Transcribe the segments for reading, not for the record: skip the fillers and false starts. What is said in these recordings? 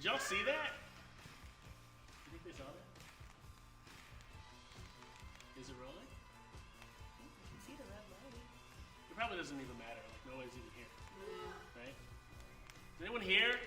Did y'all see that? You think they saw that? Is it rolling? You can see the red light. It probably doesn't even matter. Like nobody's even here. Right? Is anyone here?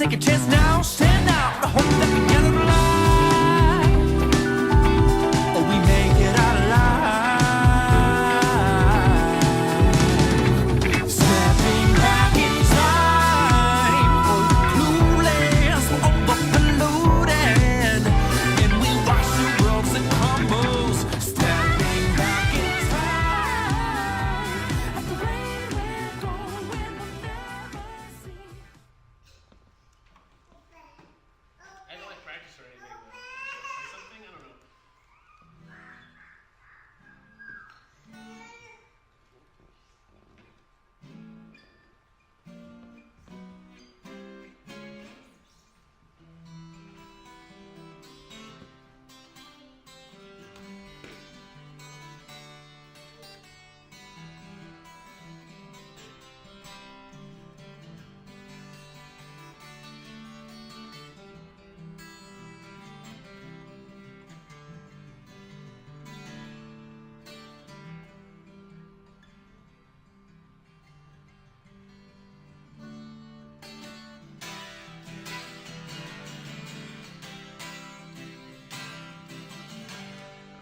take a chance now, stand out, hope that we get alive, or we make it out alive. Stepping back in time, oh clueless, overpolluted, and we watch the world that crumbles. Stepping back in time, at the rate we're going, we'll never see. I don't like practice or anything. Or something? I don't know.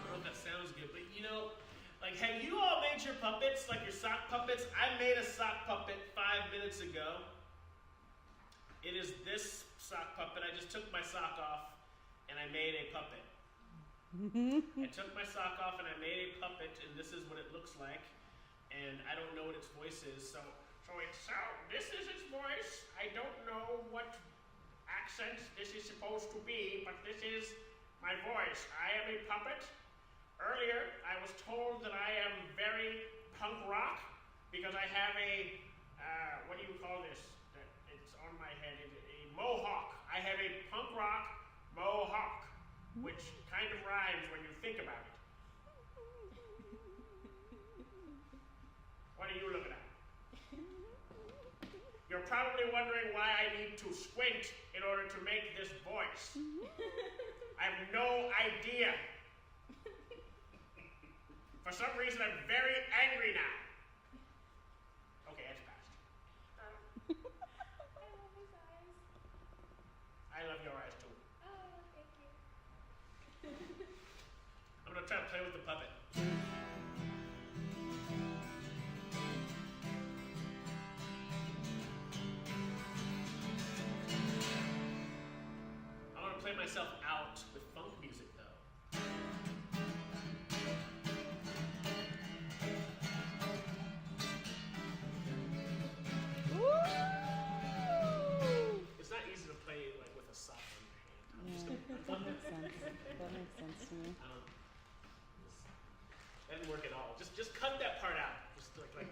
I don't know if that sounds good, but you know, like, have you all made your puppets, like your sock puppets? I made a sock puppet 5 minutes ago. It is this sock puppet. I just took my sock off and I made a puppet. I took my sock off and I made a puppet, and this is what it looks like. And I don't know what its voice is, so this is its voice. I don't know what accent this is supposed to be, but this is my voice. I am a puppet. Earlier, I was told that I am very punk rock because I have a, what do you call this? It's on my head, a mohawk. I have a punk rock mohawk, which kind of rhymes when you think about it. What are you looking at? You're probably wondering why I need to squint in order to make this voice. I have no idea. For some reason, I'm very angry now. Okay, that's past. I love your eyes too. Oh, thank you. I'm gonna try to play with the puppet. I want to play myself out with funk music though. It's not easy to play like with a sock on your hand. I'm just gonna That makes sense. That makes sense to me. That didn't work at all. Just cut that part out. Just like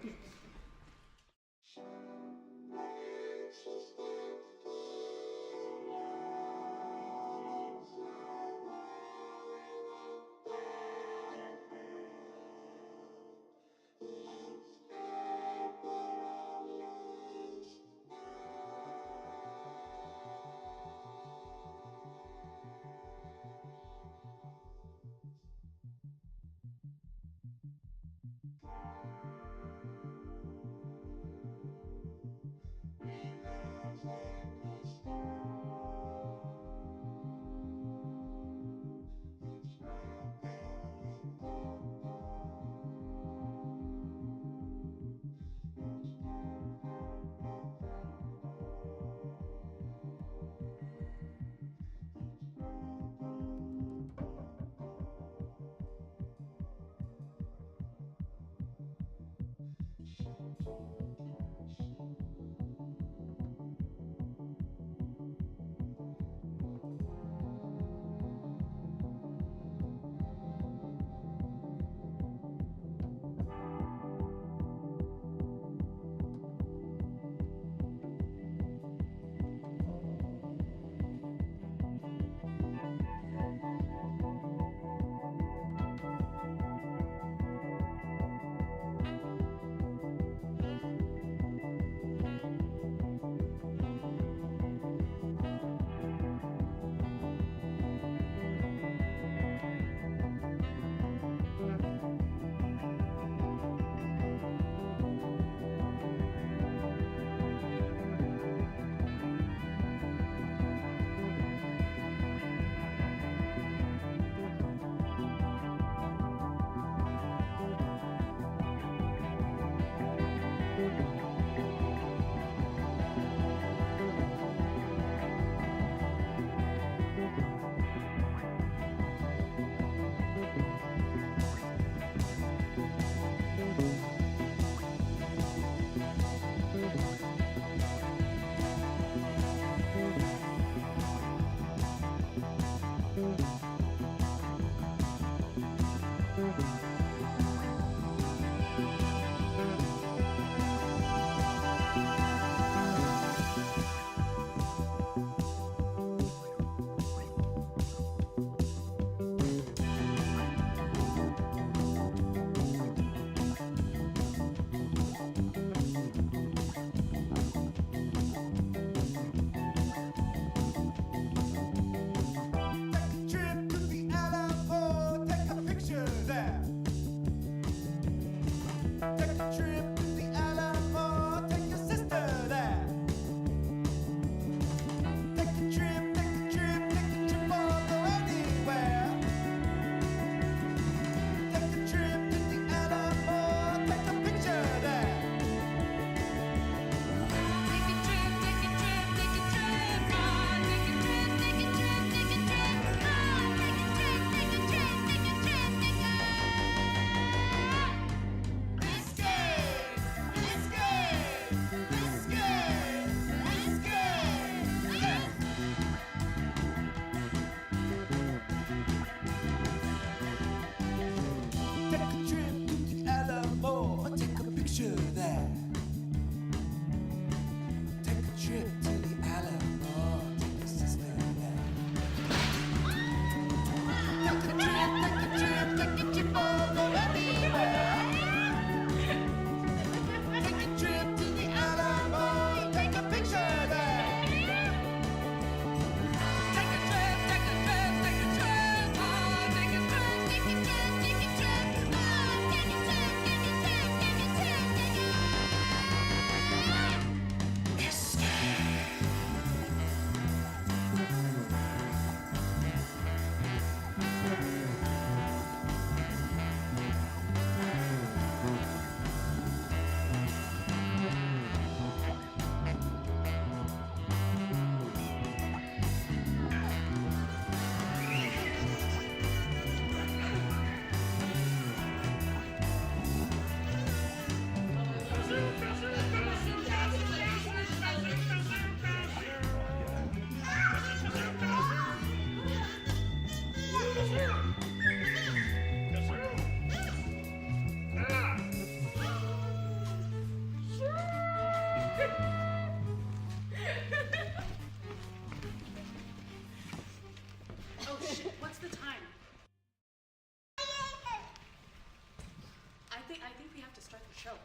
So,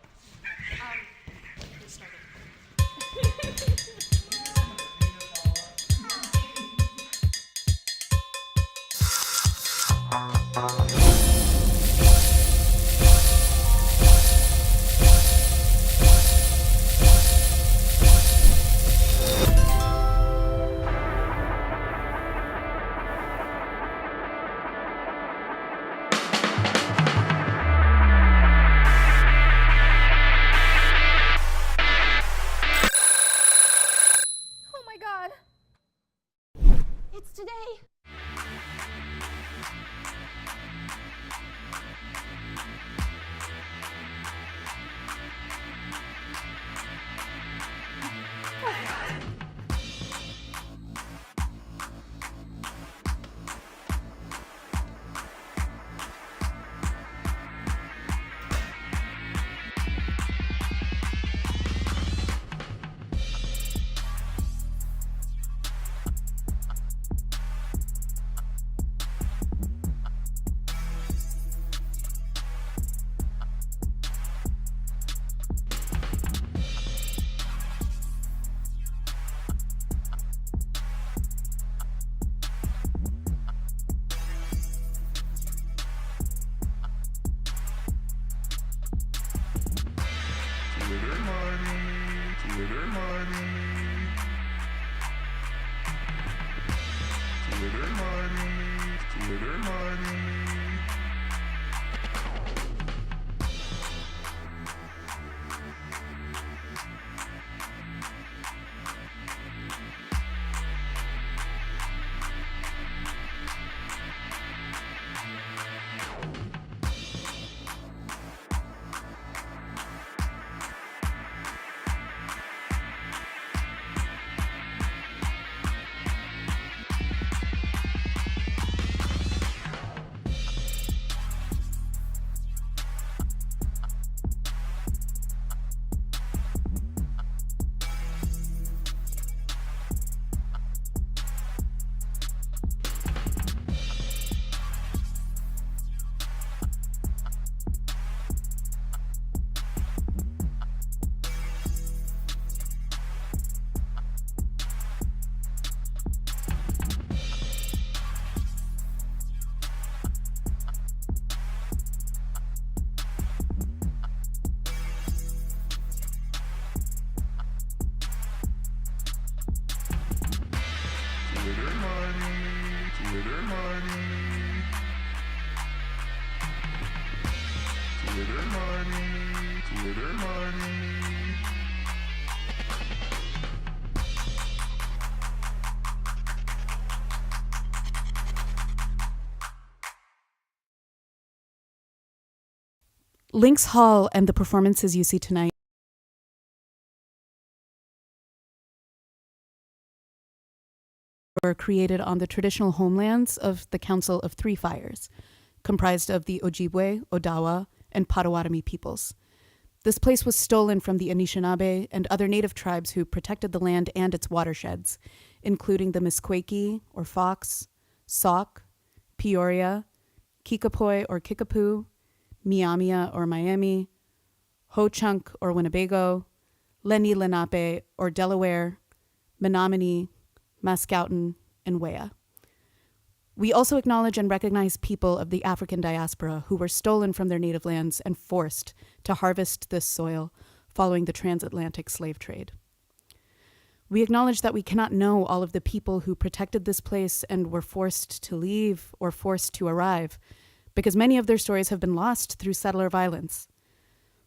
get started. Oh my god. It's today. Twitter money, Twitter money. Twitter money, Twitter money. Twitter money, Twitter money. Twitter money, Twitter money. Lynx Hall and the performances you see tonight were created on the traditional homelands of the Council of Three Fires, comprised of the Ojibwe, Odawa, and Potawatomi peoples. This place was stolen from the Anishinaabe and other native tribes who protected the land and its watersheds, including the Misquake or Fox, Sauk, Peoria, Kickapoo or Kickapoo, Miamia or Miami, Ho-Chunk or Winnebago, Lenni Lenape or Delaware, Menominee, Mascoutin, and Wea. We also acknowledge and recognize people of the African diaspora who were stolen from their native lands and forced to harvest this soil following the transatlantic slave trade. We acknowledge that we cannot know all of the people who protected this place and were forced to leave or forced to arrive, because many of their stories have been lost through settler violence.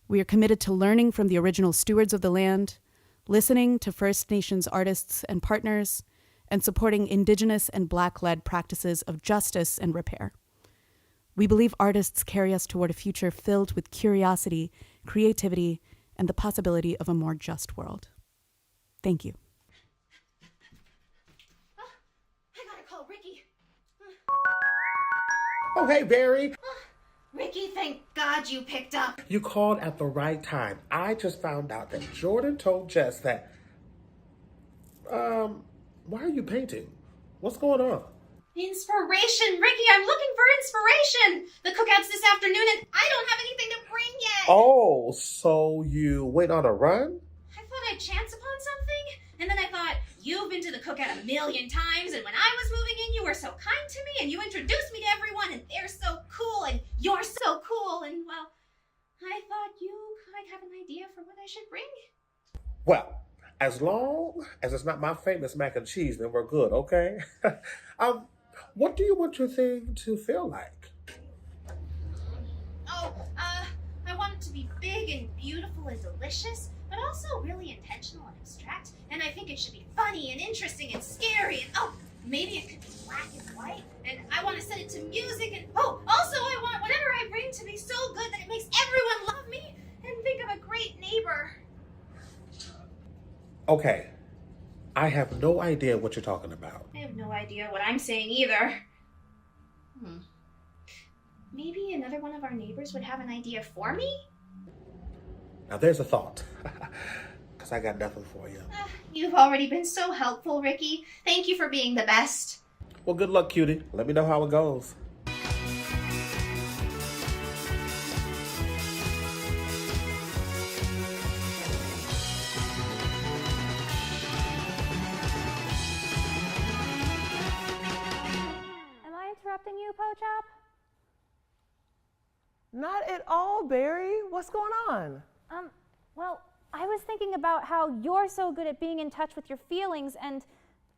We are committed to learning from the original stewards of the land, listening to First Nations artists and partners, and supporting Indigenous and Black-led practices of justice and repair. We believe artists carry us toward a future filled with curiosity, creativity, and the possibility of a more just world. Thank you. I gotta call Ricky. Oh, hey, Barry. Ricky, thank God you picked up. You called at the right time. I just found out that Jordan told Jess that, why are you painting? What's going on? Inspiration, Ricky, I'm looking for inspiration. The cookout's this afternoon and I don't have anything to bring yet. Oh, so you went on a run? I thought I'd chance upon something, and then I thought, you've been to the cookout 1,000,000 times, and when I was moving in, you were so kind to me, and you introduced me to everyone, and they're so cool, and you're so cool, and well, I thought you might have an idea for what I should bring. Well, as long as it's not my famous mac and cheese, then we're good, okay? What do you want your thing to feel like? Oh, I want it to be big and beautiful and delicious, but also really intentional and abstract. And I think it should be funny and interesting and scary. And oh, maybe it could be black and white. And I want to set it to music. And oh, also I want whatever I bring to be so good that it makes everyone love me and think I'm a great neighbor. Okay, I have no idea what you're talking about. I have no idea what I'm saying either. Maybe another one of our neighbors would have an idea for me? Now there's a thought, because I got nothing for you. You've already been so helpful, Ricky. Thank you for being the best. Well, good luck, cutie. Let me know how it goes. Am I interrupting you, Pochop? Not at all, Barry. What's going on? Well, I was thinking about how you're so good at being in touch with your feelings, and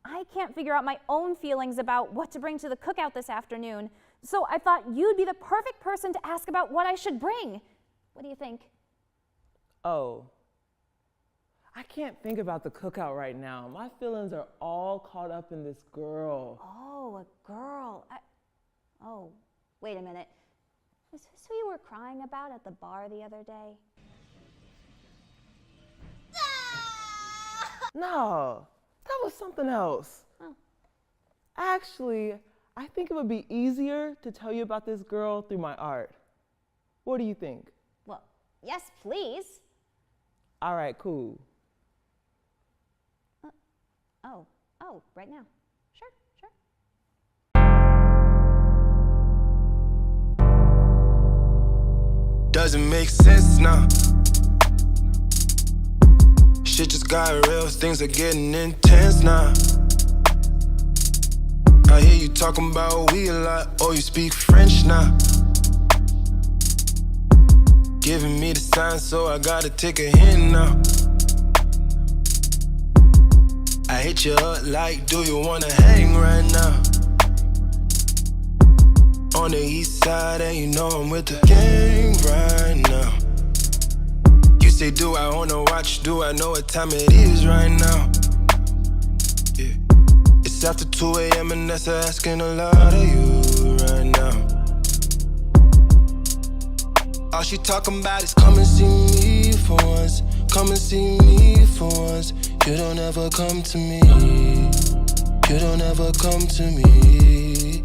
I can't figure out my own feelings about what to bring to the cookout this afternoon. So I thought you'd be the perfect person to ask about what I should bring. What do you think? Oh, I can't think about the cookout right now. My feelings are all caught up in this girl. Oh, a girl. Oh, wait a minute. Is this who you were crying about at the bar the other day? No, that was something else. Oh. Actually, I think it would be easier to tell you about this girl through my art. What do you think? Well, yes, please. All right, cool. Oh, right now. Sure. Doesn't make sense now. Shit just got real, things are getting intense now. I hear you talking about we a lot, oh you speak French now. Giving me the sign, so I gotta take a hint now. I hit you up like, do you wanna hang right now? On the east side, and you know I'm with the gang right now. You say, do I own a watch? Do I know what time it is right now? Yeah. It's after 2 a.m. and that's asking a lot of you right now. All she talking about is come and see me for once. Come and see me for once. You don't ever come to me. You don't ever come to me.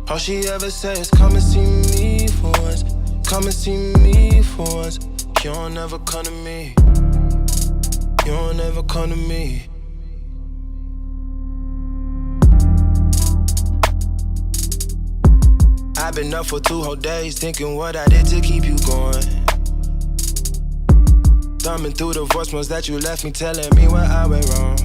All she ever says is come and see me for once. Come and see me for once. You don't ever come to me. You don't ever come to me. I've been up for 2 whole days thinking what I did to keep you going. Thumbing through the voicemails that you left me, telling me where I went wrong.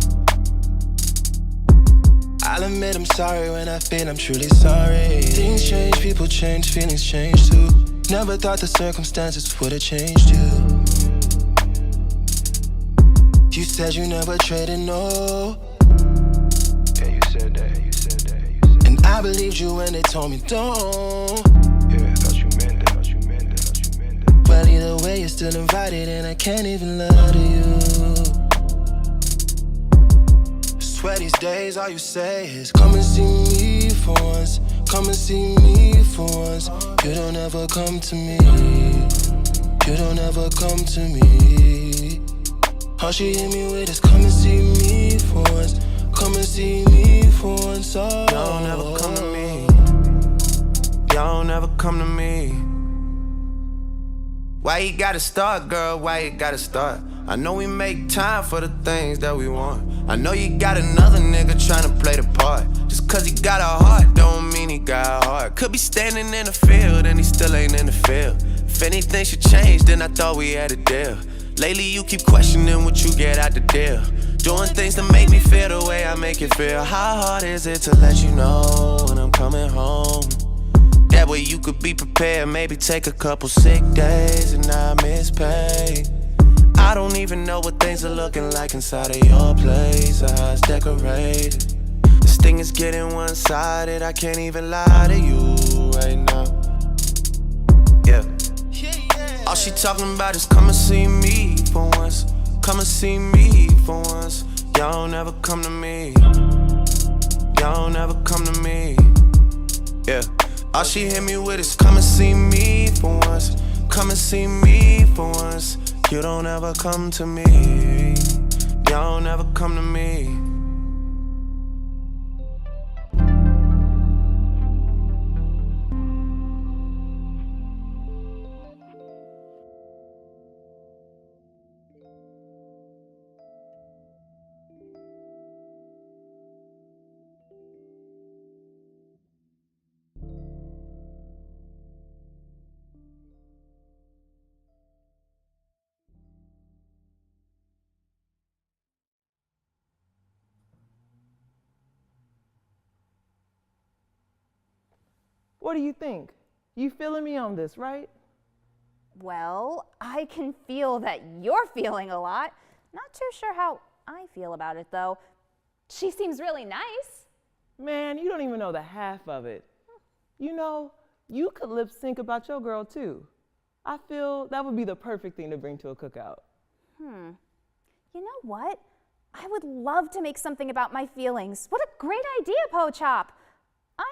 I'll admit I'm sorry when I feel I'm truly sorry. Things change, people change, feelings change too. Never thought the circumstances would have changed you. You said you never traded, no. Yeah, you said that. And I believed you when they told me don't. Yeah, I thought you meant it. Well, either way, you're still invited, and I can't even lie to you. Swear these days all you say is come and see me for once. Come and see me for once. You don't ever come to me. You don't ever come to me. All she hit me with is come and see me for once. Come and see me for once. Oh, y'all don't ever come to me. Y'all don't ever come to me. Why you gotta start, girl? Why you gotta start? I know we make time for the things that we want. I know you got another nigga tryna play the part. Just cause he got a heart, don't mean he got a heart. Could be standing in the field and he still ain't in the field. If anything should change, then I thought we had a deal. Lately you keep questioning what you get out the deal. Doing things to make me feel the way I make it feel. How hard is it to let you know when I'm coming home? That way you could be prepared, maybe take a couple sick days and not miss pay. I don't even know what things are looking like inside of your place, or how it's decorated. This thing is getting one-sided, I can't even lie to you right now. Yeah. All she talking about is come and see me for once. Come and see me for once. Y'all don't ever come to me. Y'all don't ever come to me. Yeah. All she hit me with is come and see me for once. Come and see me for once. You don't ever come to me. Y'all don't ever come to me. What do you think? You feeling me on this, right? Well, I can feel that you're feeling a lot. Not too sure how I feel about it, though. She seems really nice. Man, you don't even know the half of it. You know, you could lip sync about your girl, too. I feel that would be the perfect thing to bring to a cookout. You know what? I would love to make something about my feelings. What a great idea, Po-Chop. I'm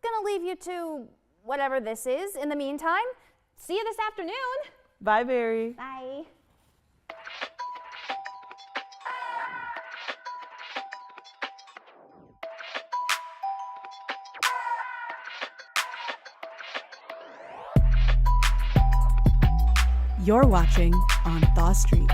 gonna leave you to whatever this is in the meantime. See you this afternoon. Bye, Barry. Bye. You're watching on THAW Street.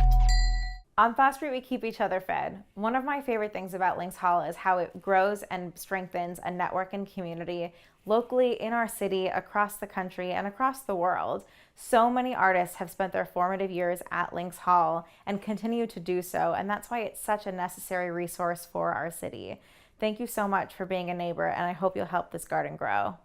On THAW Street, we keep each other fed. One of my favorite things about Links Hall is how it grows and strengthens a network and community locally in our city, across the country, and across the world. So many artists have spent their formative years at Links Hall and continue to do so, and that's why it's such a necessary resource for our city. Thank you so much for being a neighbor, and I hope you'll help this garden grow.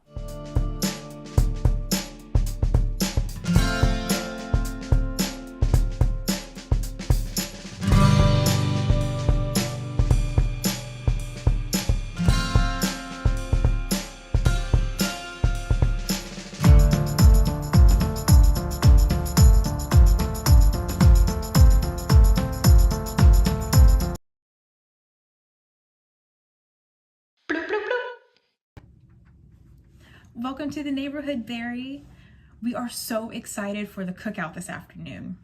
Welcome to the neighborhood, Barry. We are so excited for the cookout this afternoon.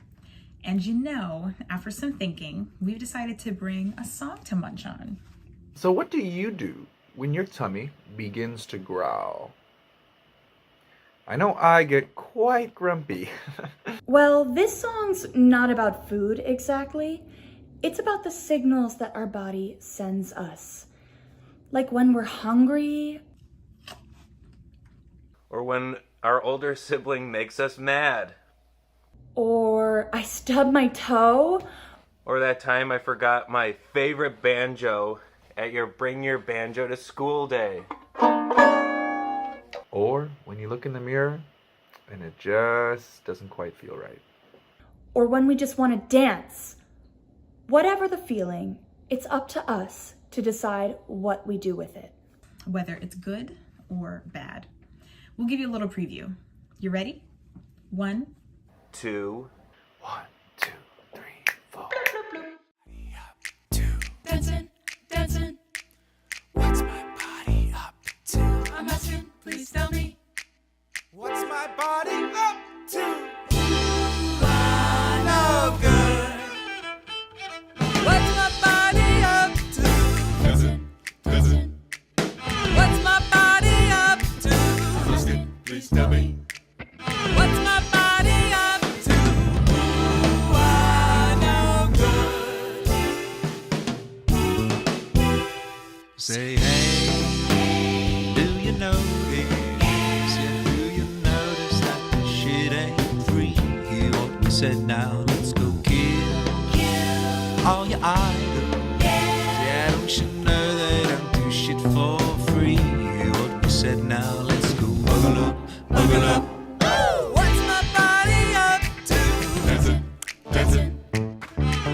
And you know, after some thinking, we've decided to bring a song to munch on. So what do you do when your tummy begins to growl? I know I get quite grumpy. Well, this song's not about food exactly. It's about the signals that our body sends us. Like when we're hungry. Or when our older sibling makes us mad. Or I stubbed my toe. Or that time I forgot my favorite banjo at your Bring Your Banjo to School Day. Or when you look in the mirror and it just doesn't quite feel right. Or when we just want to dance. Whatever the feeling, it's up to us to decide what we do with it. Whether it's good or bad. We'll give you a little preview. You ready? 1, 2, 1, 2, 3, 4. Dancing, dancing. What's my body up to? I'm asking, please tell me. What's my body up to? I know good. What's my body up to? Dancing, dancing. What's my body up to? I'm asking, please tell me. What's my body up to? I know good. Say hey. notice? Yeah, do you notice that this shit ain't free? Hear what we said, now let's go kill all your idols. Yeah, don't you know they don't do shit for free? Hear what we said, now let's go buggle up, buggle up. What's my body up to? Dancing, dancing.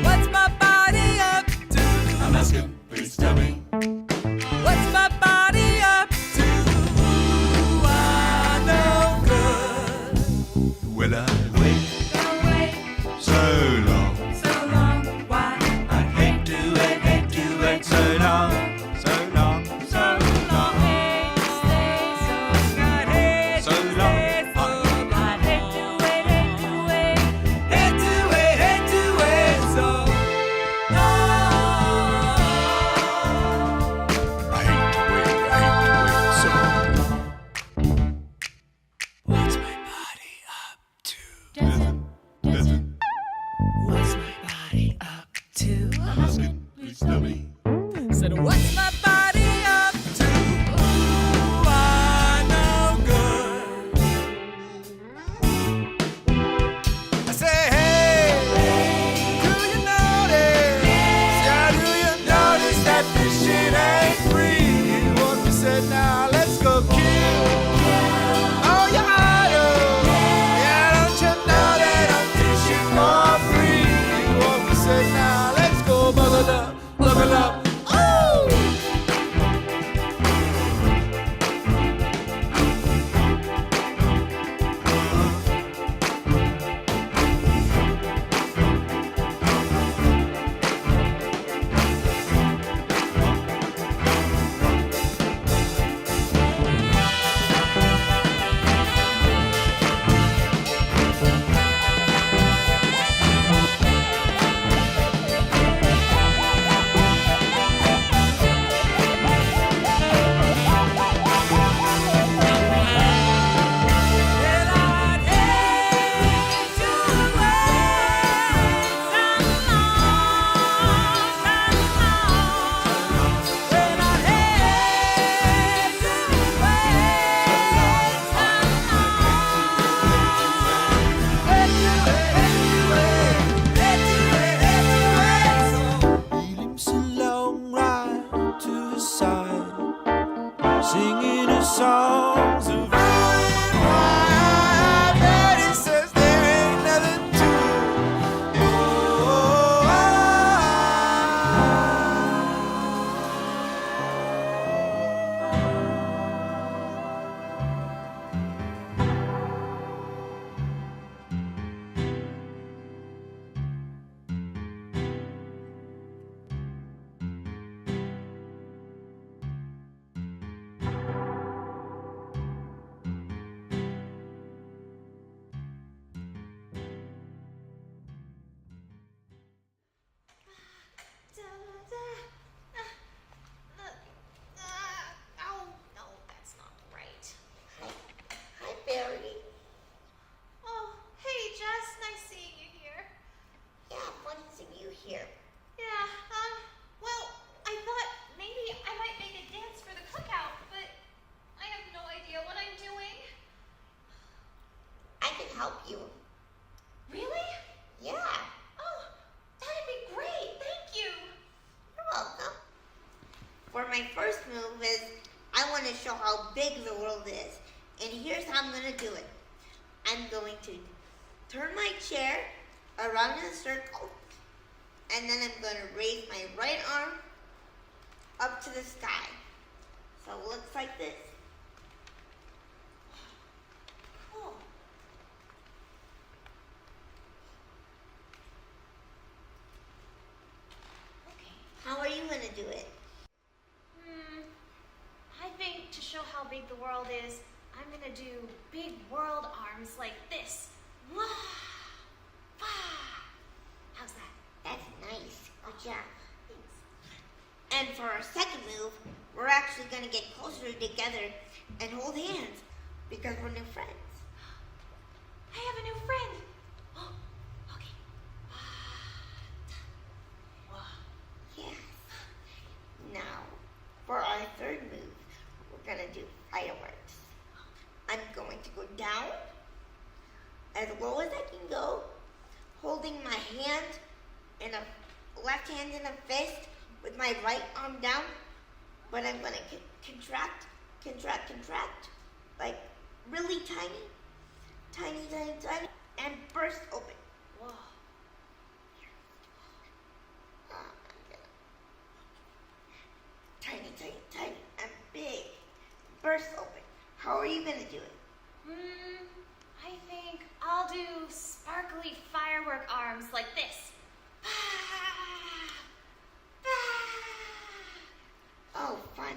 What's my body up to? I'm asking, please tell me. What's my body up to? I know good. Will I wait so long? So long, why? I hate to wait so long, so long, so long. Hate to stay so long, hate so long. I'd hate to wait, hate to wait, hate to wait, hate to wait so long. I hate to wait so long. What's my body up to? Dancing. What's my body up to? I'm asking, please tell me. Said, what's my body up to? Ooh, I know good. I say, hey, do you notice? Yeah, do you notice that this shit ain't free? Hear what we said, now let's go kill all your idols. Yeah, don't you know they don't do shit for free? Hear what we said, now let's go buggle up, buggle up. Singing the songs of you and why. Daddy says there ain't nothing to it. Oh, no, that's not right. Hi, Barry. Oh, hey, Jess. Nice seeing you here. Yeah, fun seeing you here. Yeah, well, I thought maybe I might make a dance for the cookout, but I have no idea what I'm doing. I can help you. Really? Yeah. Oh, that'd be great. Thank you. You're welcome. For my first move is I want to show how big the world is. And here's how I'm going to do it. I'm going to turn my chair around in a circle. And then I'm going to raise my right arm up to the sky. So it looks like this. Cool. Okay. How are you going to do it? I think to show how big the world is, I'm gonna do big world arms like this. Wah! Wah! How's that? That's nice. Good job. Thanks. And for our second move, we're actually gonna get closer together and hold hands because we're new friends. I have a new friend. Oh, okay. Yes. Now, for our third move, we're gonna do fireworks. I'm going to go down as low as I can go, holding my hand in a left hand in a fist with my right arm down, but I'm gonna contract, like really tiny, and burst open. Whoa. Tiny, and big. Burst open. How are you gonna do it? I think I'll do sparkly firework arms like this. Oh, fun.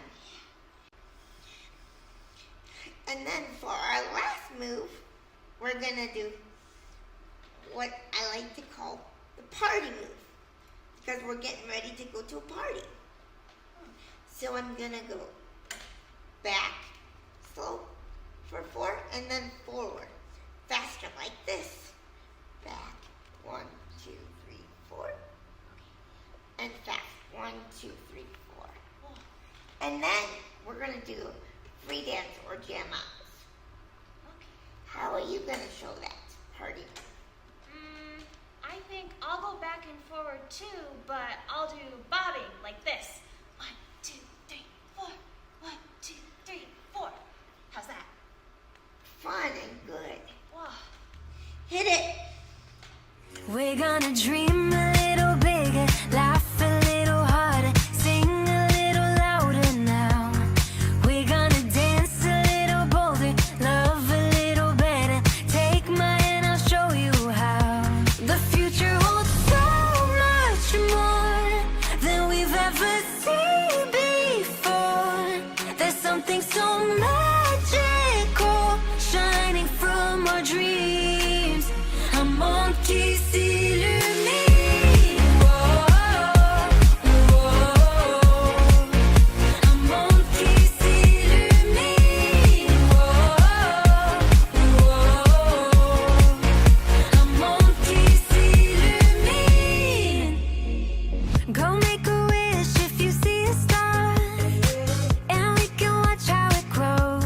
And then for our last move, we're gonna do what I like to call the party move, because we're getting ready to go to a party. So I'm gonna go back, slow, for 4, and then forward, faster like this. Back, 1, 2, 3, 4, and fast, 1, 2, 3, 4. And then we're gonna do free dance or jam outs. How are you gonna show that party? I think I'll go back and forward too, but I'll do bobbing like this. 1, 2, 3, 4. 1, 2, 3, 4. How's that? Fun and good. Whoa. Hit it. We're gonna dream a little bigger, laugh a little harder, sing a little louder now. We're gonna dance a little bolder, love a little better. Take my hand, I'll show you how. The future holds so much more than we've ever seen before. There's something so magical shining from our dreams. A monkey s'illumine. A monkey s'illumine. A monkey s'illumine. Go make a wish if you see a star, and we can watch how it grows.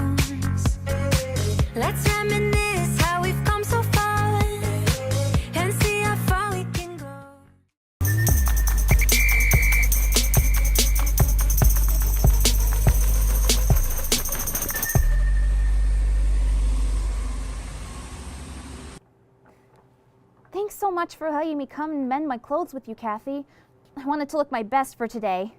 Let's reminisce how we've come so far, and see how far we can go. Thanks so much for letting me come and mend my clothes with you, Kathy. I wanted to look my best for today.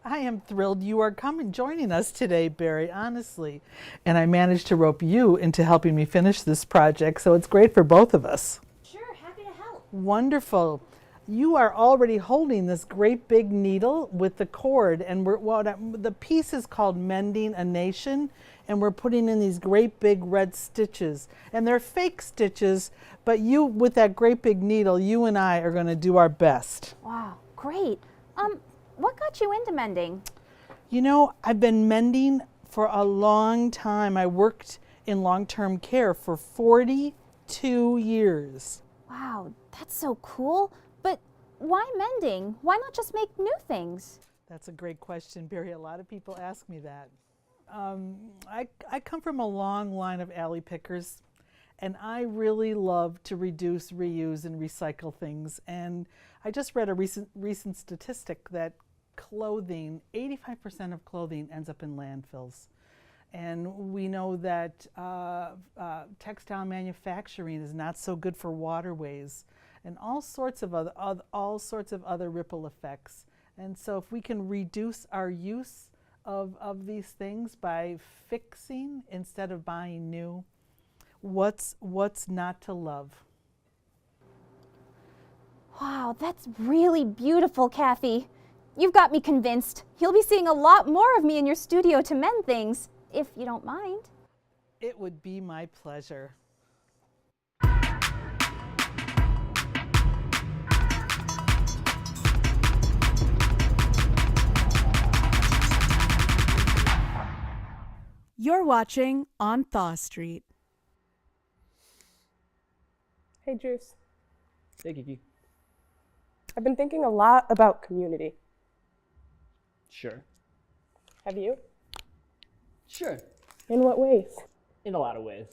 I am thrilled you are joining us today, Barry, honestly. And I managed to rope you into helping me finish this project, so it's great for both of us. Sure, happy to help. Wonderful. You are already holding this great big needle with the cord, and the piece is called Mending a Nation, and we're putting in these great big red stitches. And they're fake stitches, but you, with that great big needle, you and I are going to do our best. Wow, great. What got you into mending? You know, I've been mending for a long time. I worked in long-term care for 42 years. Wow, that's so cool. But why mending? Why not just make new things? That's a great question, Barry. A lot of people ask me that. I come from a long line of alley pickers, and I really love to reduce, reuse, and recycle things. And I just read a recent statistic that clothing, 85% of clothing ends up in landfills. And we know that textile manufacturing is not so good for waterways, and all sorts of other ripple effects. And so if we can reduce our use of these things by fixing instead of buying new, what's not to love? Wow, that's really beautiful, Kathy. You've got me convinced. You'll be seeing a lot more of me in your studio to mend things, if you don't mind. It would be my pleasure. You're watching on THAW Street. Hey, Juice. Hey, Kiki. I've been thinking a lot about community. Sure. Have you? Sure. In what ways? In a lot of ways.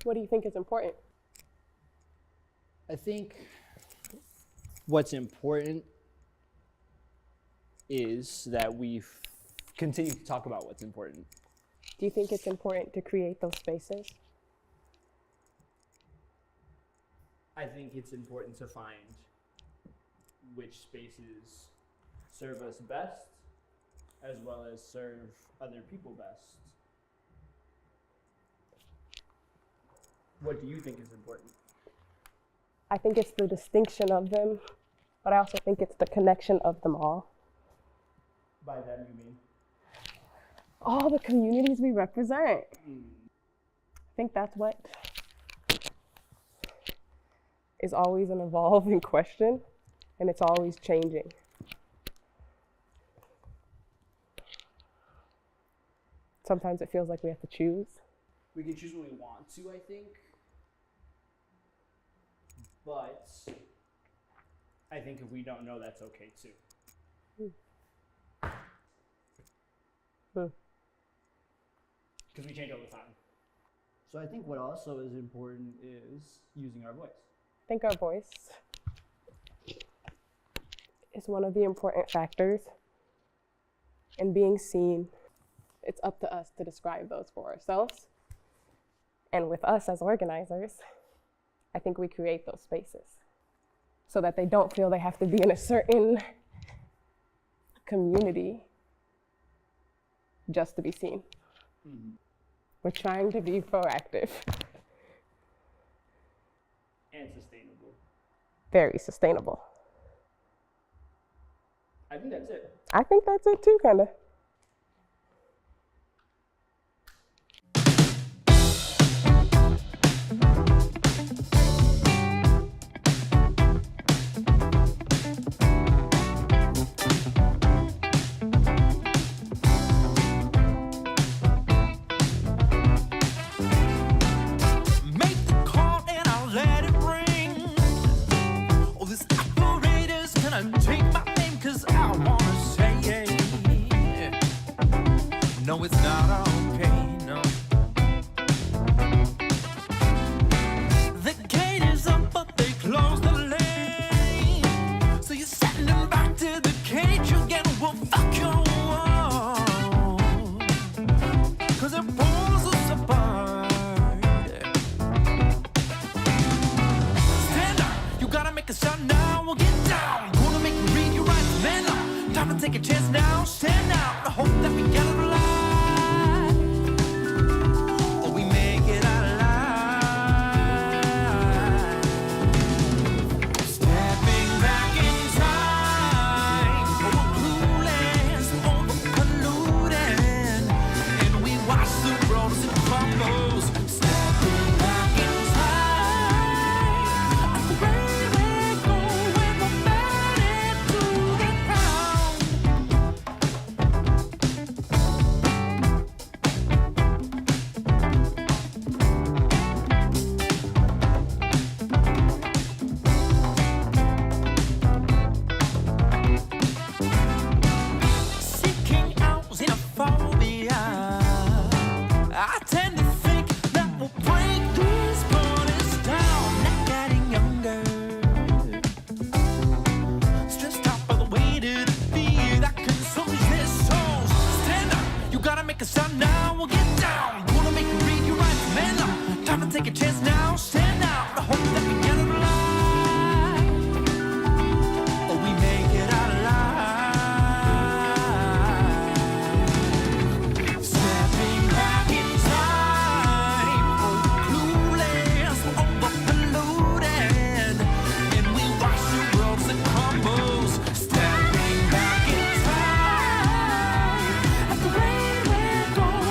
What do you think is important? I think what's important is that we continue to talk about what's important. Do you think it's important to create those spaces? I think it's important to find which spaces serve us best, as well as serve other people best. What do you think is important? I think it's the distinction of them, but I also think it's the connection of them all. By that you mean? All the communities we represent. I think that's what is always an evolving question, and it's always changing. Sometimes it feels like we have to choose. We can choose what we want to, I think. But I think if we don't know, that's okay too. Because we change all the time. So I think what also is important is using our voice. I think our voice is one of the important factors in being seen. It's up to us to describe those for ourselves. And with us as organizers, I think we create those spaces so that they don't feel they have to be in a certain community just to be seen. Mm-hmm. We're trying to be proactive. And sustainable. Very sustainable. I think that's it. I think that's it too, kind of. Make the call and I'll let it ring. Oh, this operator's gonna take my name 'cause I wanna say it. No, it's not okay, no. The gate is up, but they close the lane. So you're sending back to the cage again. Well, fuck your wall. 'Cause it pulls us apart. Stand up, you gotta make a sound now. We'll get down. Gonna make you read your rights, man up. Time to take a chance now. Stand out. I hope that we get it alive. Or we make it out alive. Stepping back in time. Oh, we're clueless. Oh, we're colluding. And we watch the road as it crumbles. Stepping back in time. And the way we go when we're battered to the ground. Seeking out xenophobia. I tend to think that we'll break these borders down. Not getting younger. Stressed out by the weight of the fear that consumes their souls. Stand up, you gotta make a sound now. We'll get down. Wanna make you read your rights, man up. Time to take a chance now. Stand out. I hope that we get it alive. Or we make it out alive. Stepping back in time. Oh, clueless. Oh, we're polluted. And we watch the world that crumbles. Stepping back in time. And the way we're going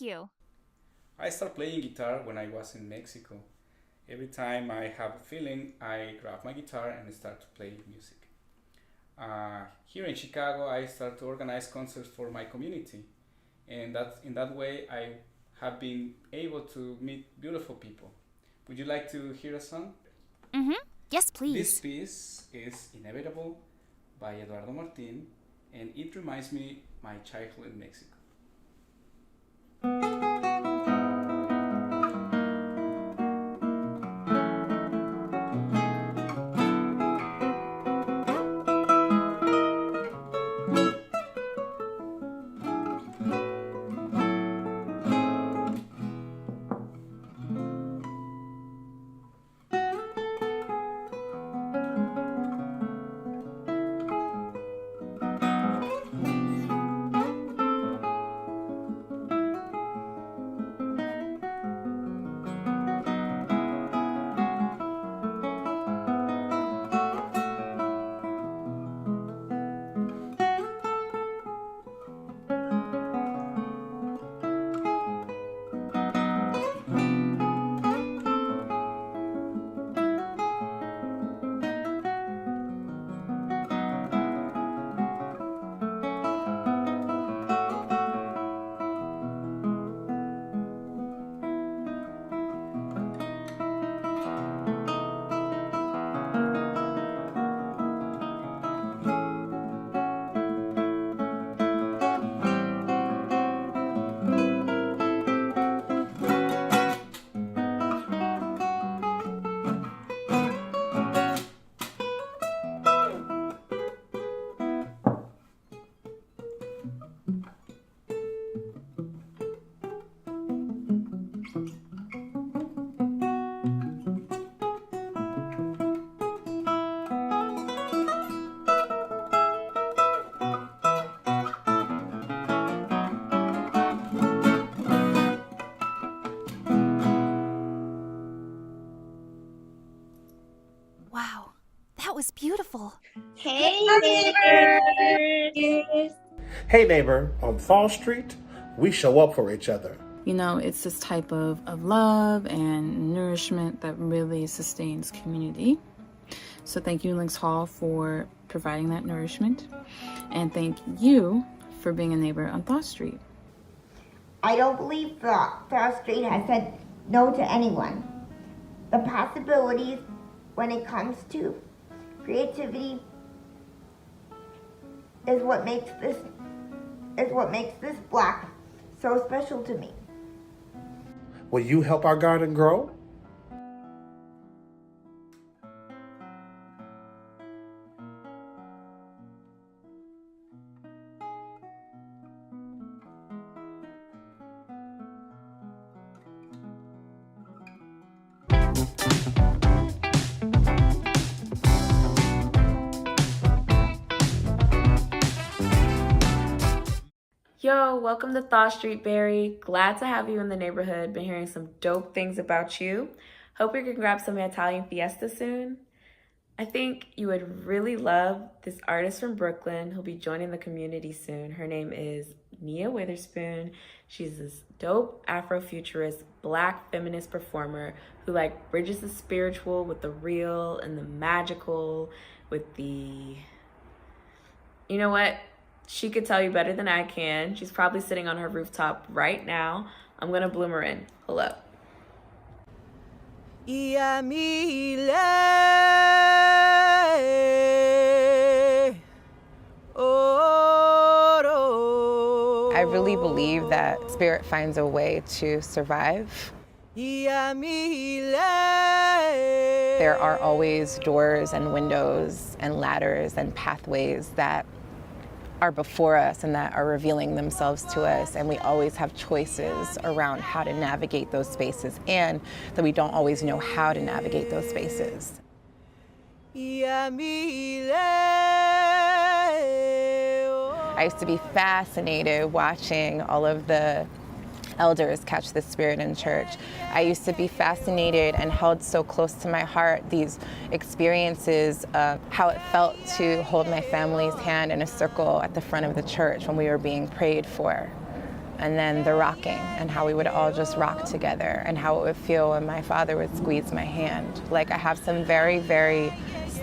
Thank you. I started playing guitar when I was in Mexico. Every time I have a feeling, I grab my guitar and start to play music. Here in Chicago, I start to organize concerts for my community. And in that way, I have been able to meet beautiful people. Would you like to hear a song? Mm-hmm. Yes, please. This piece is Inevitable by Eduardo Martin, and it reminds me my childhood in Mexico. Wow, that was beautiful. Hey, neighbors! Hey neighbor, on THAW Street, we show up for each other. You know, it's this type of love and nourishment that really sustains community. So thank you, Links Hall, for providing that nourishment. And thank you for being a neighbor on THAW Street. I don't believe THAW Street has said no to anyone. The possibilities when it comes to creativity is what makes this block so special to me. Will you help our garden grow? Yo, welcome to THAW Street, Barry. Glad to have you in the neighborhood. Been hearing some dope things about you. Hope you can grab some Italian fiesta soon. I think you would really love this artist from Brooklyn who'll be joining the community soon. Her name is Nia Witherspoon. She's this dope Afrofuturist Black feminist performer who bridges the spiritual with the real and the magical with the... You know what? She could tell you better than I can. She's probably sitting on her rooftop right now. I'm gonna bloom her in. Hold up. I really believe that spirit finds a way to survive. There are always doors and windows and ladders and pathways that are before us and that are revealing themselves to us, and we always have choices around how to navigate those spaces, and that we don't always know how to navigate those spaces. I used to be fascinated watching all of the elders catch the spirit in church. I used to be fascinated and held so close to my heart these experiences of how it felt to hold my family's hand in a circle at the front of the church when we were being prayed for. And then the rocking, and how we would all just rock together, and how it would feel when my father would squeeze my hand. Like, I have some very, very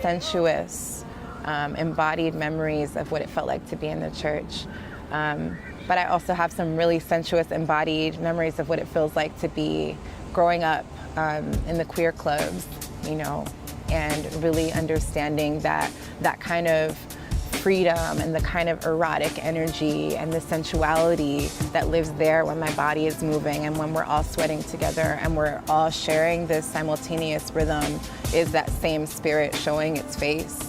sensuous, embodied memories of what it felt like to be in the church. But I also have some really sensuous, embodied memories of what it feels like to be growing up in the queer clubs, you know, and really understanding that kind of freedom and the kind of erotic energy and the sensuality that lives there when my body is moving and when we're all sweating together and we're all sharing this simultaneous rhythm is that same spirit showing its face.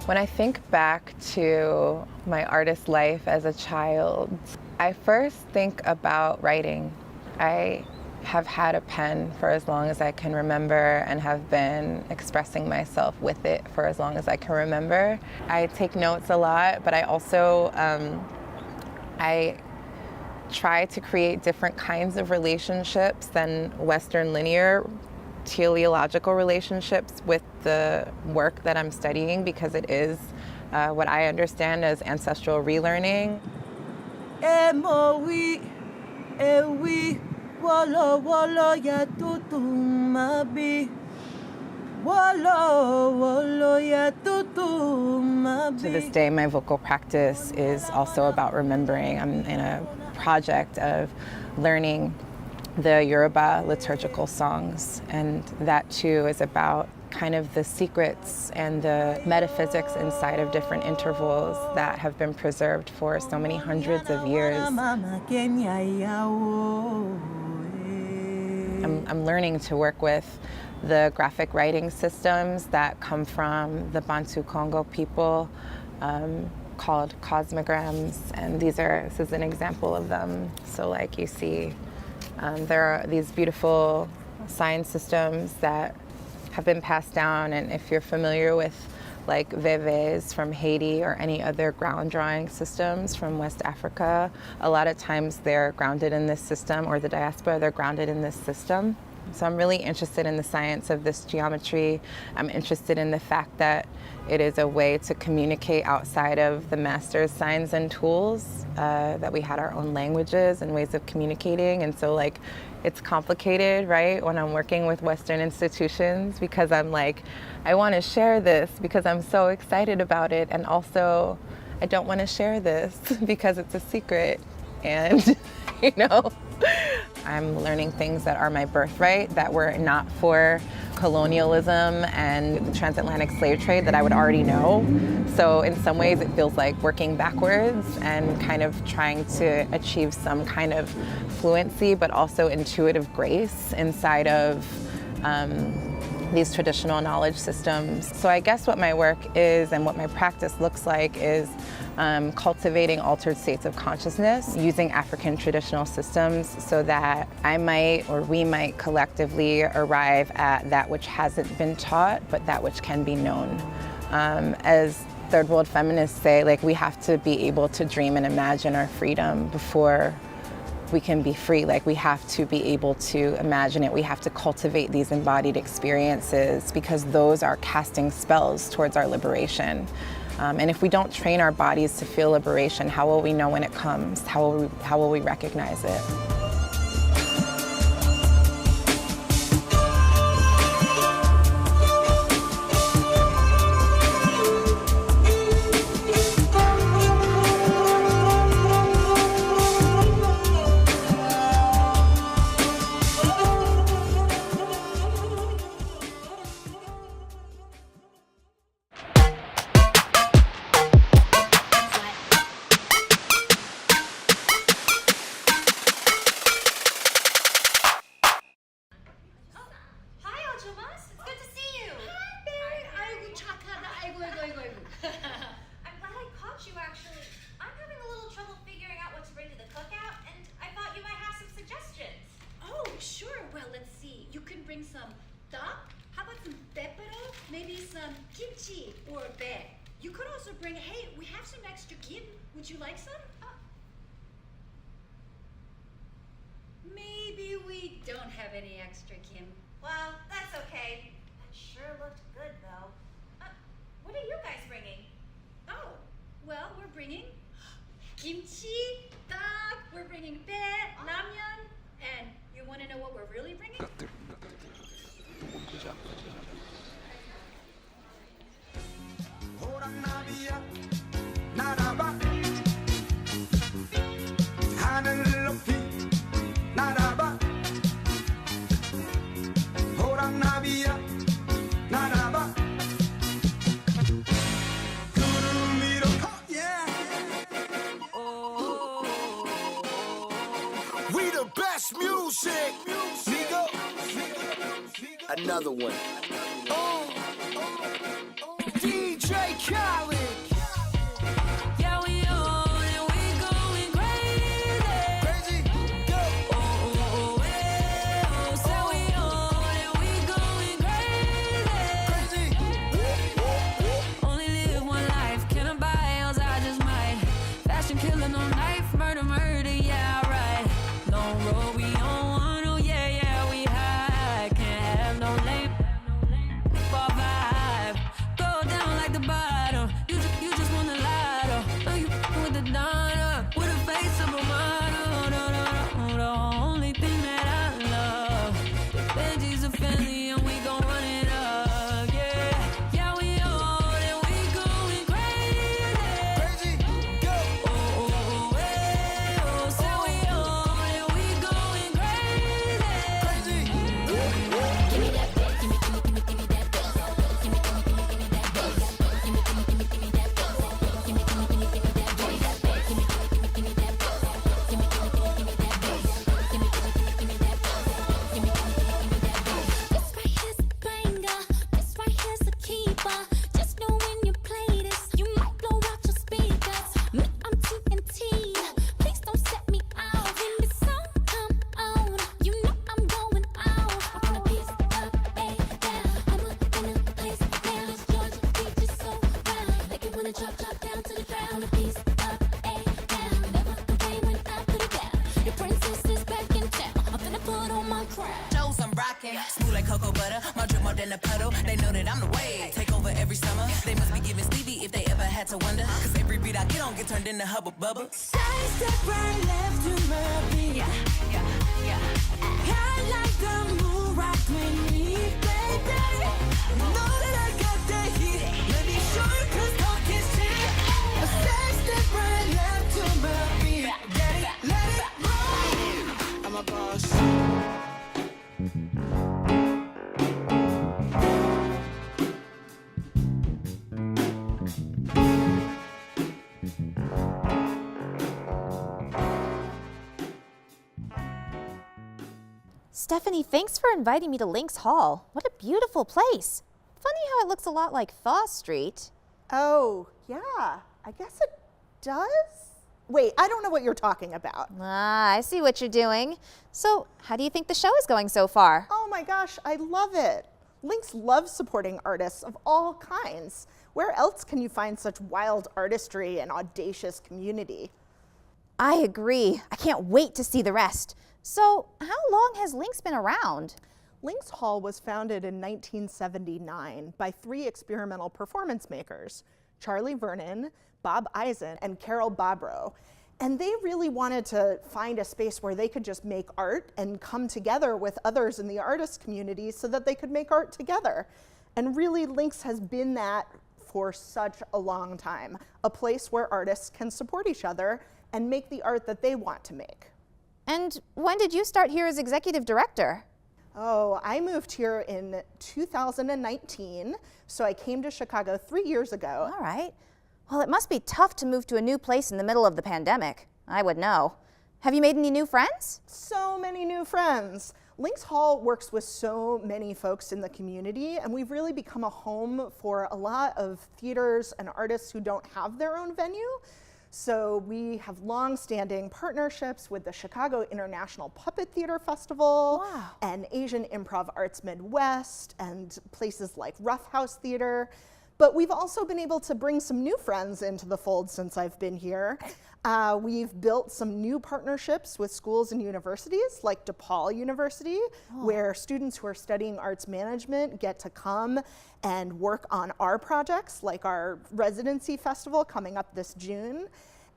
When I think back to my artist life as a child, I first think about writing. I have had a pen for as long as I can remember and have been expressing myself with it for as long as I can remember. I take notes a lot, but I also I try to create different kinds of relationships than Western linear teleological relationships with the work that I'm studying, because it is what I understand as ancestral relearning. To this day, my vocal practice is also about remembering. I'm in a project of learning the Yoruba liturgical songs, and that too is about kind of the secrets and the metaphysics inside of different intervals that have been preserved for so many hundreds of years. I'm learning to work with the graphic writing systems that come from the Bantu Congo people, called cosmograms, and this is an example of them. So like you see, there are these beautiful sign systems that have been passed down, and if you're familiar with like veves from Haiti or any other ground drawing systems from West Africa, a lot of times they're grounded in this system, or the diaspora, they're grounded in this system. So I'm really interested in the science of this geometry. I'm interested in the fact that it is a way to communicate outside of the master's signs and tools, that we had our own languages and ways of communicating. And so like, it's complicated, right, when I'm working with Western institutions, because I'm like, I want to share this because I'm so excited about it, and also I don't want to share this because it's a secret. And, you know, I'm learning things that are my birthright, that were not for colonialism and the transatlantic slave trade, that I would already know. So in some ways it feels like working backwards and kind of trying to achieve some kind of fluency, but also intuitive grace inside of these traditional knowledge systems. So I guess what my work is and what my practice looks like is cultivating altered states of consciousness using African traditional systems, so that I might, or we might collectively arrive at that which hasn't been taught, but that which can be known. As third world feminists say, like, we have to be able to dream and imagine our freedom before we can be free. Like, we have to be able to imagine it. We have to cultivate these embodied experiences, because those are casting spells towards our liberation. And if we don't train our bodies to feel liberation, how will we know when it comes? How will we recognize it? Maybe we don't have any extra, Kim. Well, that's okay. That sure looked good, though. What are you guys bringing? Oh, well, we're bringing kimchi, dak, we're bringing bae, ramyeon, and you want to know what we're really bringing? We the best music, nigga. Another one. DJ Khaled. Yeah, we on and we going crazy. Crazy, go. So we on and we going crazy. Only live one life, can I buy else I just might. Fashion killer, no knife, murder, yeah, right. Long road, we on one, oh yeah, we high. Can't have no lame, bar vibe. Go down like the bottom, you just want the lighter. Oh, you with the donor, with a face of a model. The only thing that I love, the veggies are friendly and we gon' run it up, yeah, we on and we going crazy. Go. So we on and we going crazy. Give me that bass, give me that bass. Give me that bass. Give me that bass. This right here's a banger. This right here's a keeper. Just know when you play this, you might blow out your speakers. Me, I'm TNT. Please don't set me out. When the song come on, you know I'm going out. I'm gonna piece up, down. I'm in a place now. Georgia beach is so round. Make it wanna drop down to the ground. I'm a piece up, down. Never complain when I put it down. Your princess is back in town. I'm gonna put on my crown. Shows I'm rocking, smooth like cocoa butter. My drip more than a puddle. They know that I'm the wave. Take over every summer. They must be giving Stevie if they ever had to wonder. Cause every beat I get on get turned into hubba bubba. Side step right left to my beat. I like the moon rock with me, baby. You know that I got that heat. Let me show you 'cause talk is cheap. A side step right left to my beat. Get it, let it roll. I'm a boss. Stephanie, thanks for inviting me to Lynx Hall. What a beautiful place. Funny how it looks a lot like THAW Street. Oh, yeah, I guess it does? Wait, I don't know what you're talking about. Ah, I see what you're doing. So, how do you think the show is going so far? Oh my gosh, I love it. Lynx loves supporting artists of all kinds. Where else can you find such wild artistry and audacious community? I agree. I can't wait to see the rest. So, how long has Lynx been around? Lynx Hall was founded in 1979 by 3 experimental performance makers, Charlie Vernon, Bob Eisen, and Carol Bobrow. And they really wanted to find a space where they could just make art and come together with others in the artist community so that they could make art together. And really, Lynx has been that for such a long time, a place where artists can support each other and make the art that they want to make. And when did you start here as executive director? Oh, I moved here in 2019, so I came to Chicago 3 years ago. All right. Well, it must be tough to move to a new place in the middle of the pandemic. I would know. Have you made any new friends? So many new friends. Lynx Hall works with so many folks in the community, and we've really become a home for a lot of theaters and artists who don't have their own venue. So we have long-standing partnerships with the Chicago International Puppet Theater Festival and Asian Improv Arts Midwest and places like Rough House Theater. But we've also been able to bring some new friends into the fold since I've been here. We've built some new partnerships with schools and universities, like DePaul University, where students who are studying arts management get to come and work on our projects, like our residency festival coming up this June.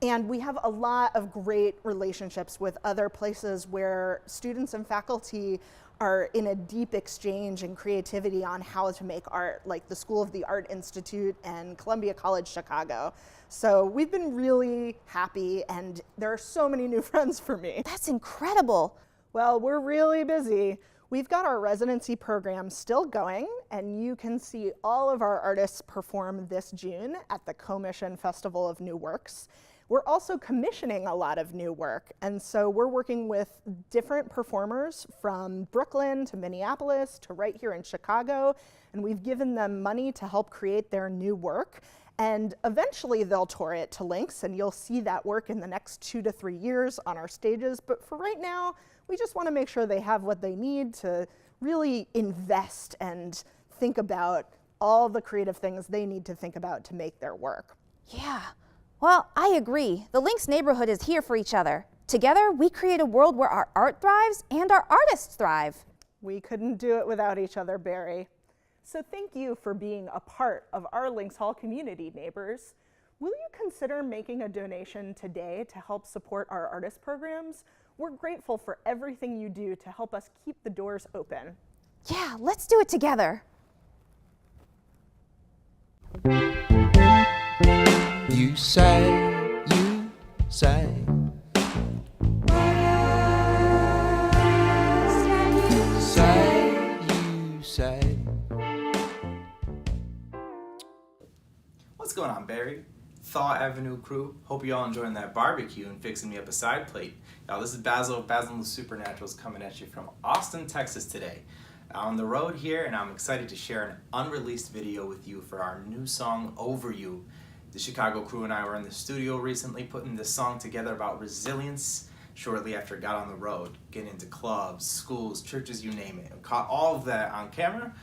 And we have a lot of great relationships with other places where students and faculty are in a deep exchange and creativity on how to make art, like the School of the Art Institute and Columbia College Chicago. So we've been really happy, and there are so many new friends for me. That's incredible. Well, we're really busy. We've got our residency program still going, and you can see all of our artists perform this June at the Commission Festival of New Works. We're also commissioning a lot of new work, and so we're working with different performers from Brooklyn to Minneapolis to right here in Chicago, and we've given them money to help create their new work. And eventually they'll tour it to Lynx, and you'll see that work in the next 2 to 3 years on our stages. But for right now, we just want to make sure they have what they need to really invest and think about all the creative things they need to think about to make their work. Yeah. Well, I agree. The Lynx neighborhood is here for each other. Together, we create a world where our art thrives and our artists thrive. We couldn't do it without each other, Barry. So thank you for being a part of our Lynx Hall community, neighbors. Will you consider making a donation today to help support our artist programs? We're grateful for everything you do to help us keep the doors open. Yeah, let's do it together. You say, you say. What's going on, Barry? Thaw Avenue crew. Hope you all enjoying that barbecue and fixing me up a side plate. Y'all, this is Basil of Basil and the Supernaturals coming at you from Austin, Texas today. On the road here, and I'm excited to share an unreleased video with you for our new song, Over You. The Chicago crew and I were in the studio recently putting this song together about resilience shortly after it got on the road, getting into clubs, schools, churches, you name it. I caught all of that on camera.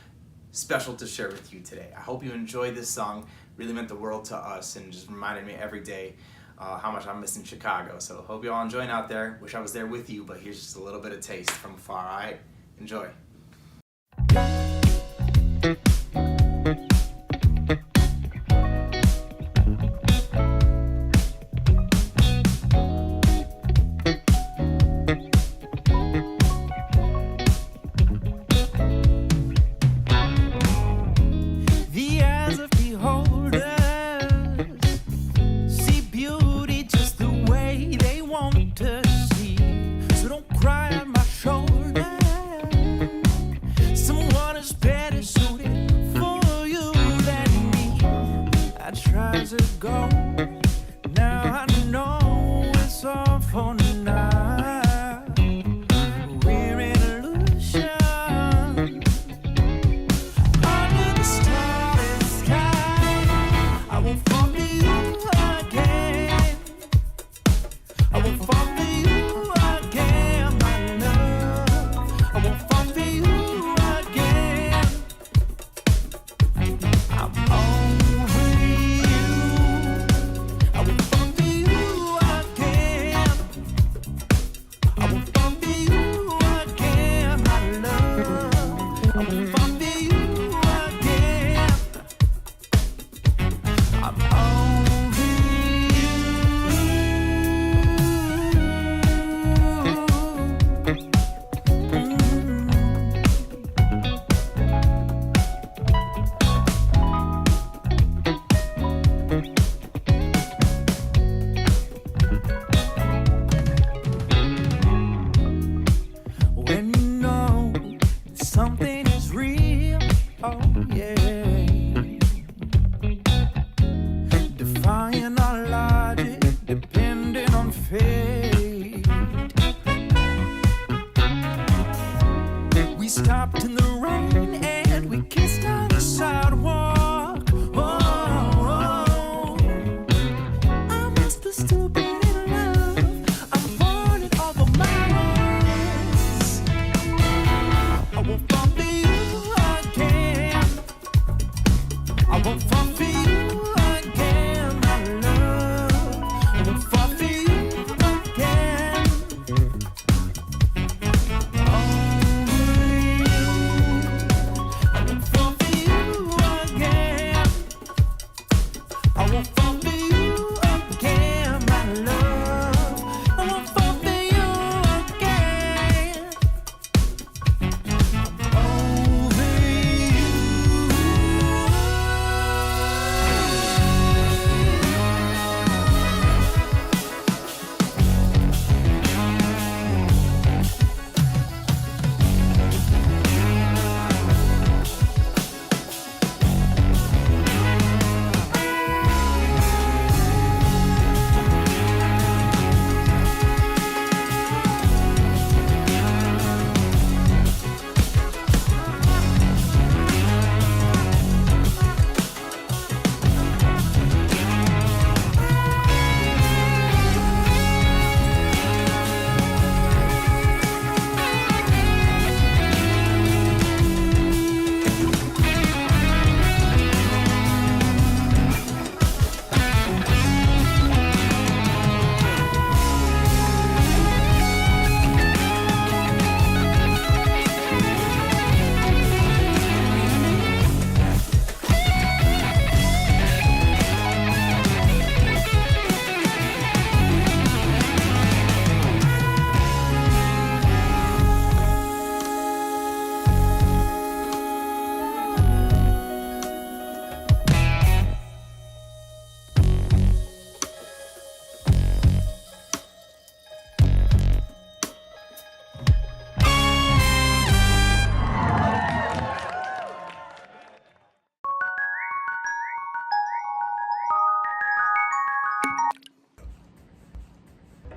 Special to share with you today. I hope you enjoyed this song. Really meant the world to us and just reminded me every day how much I'm missing Chicago. So hope you all enjoying out there. Wish I was there with you, but here's just a little bit of taste from afar, all right? Enjoy. The eyes of beholders see beauty just the way they want to see. So don't cry on my shoulder. Someone is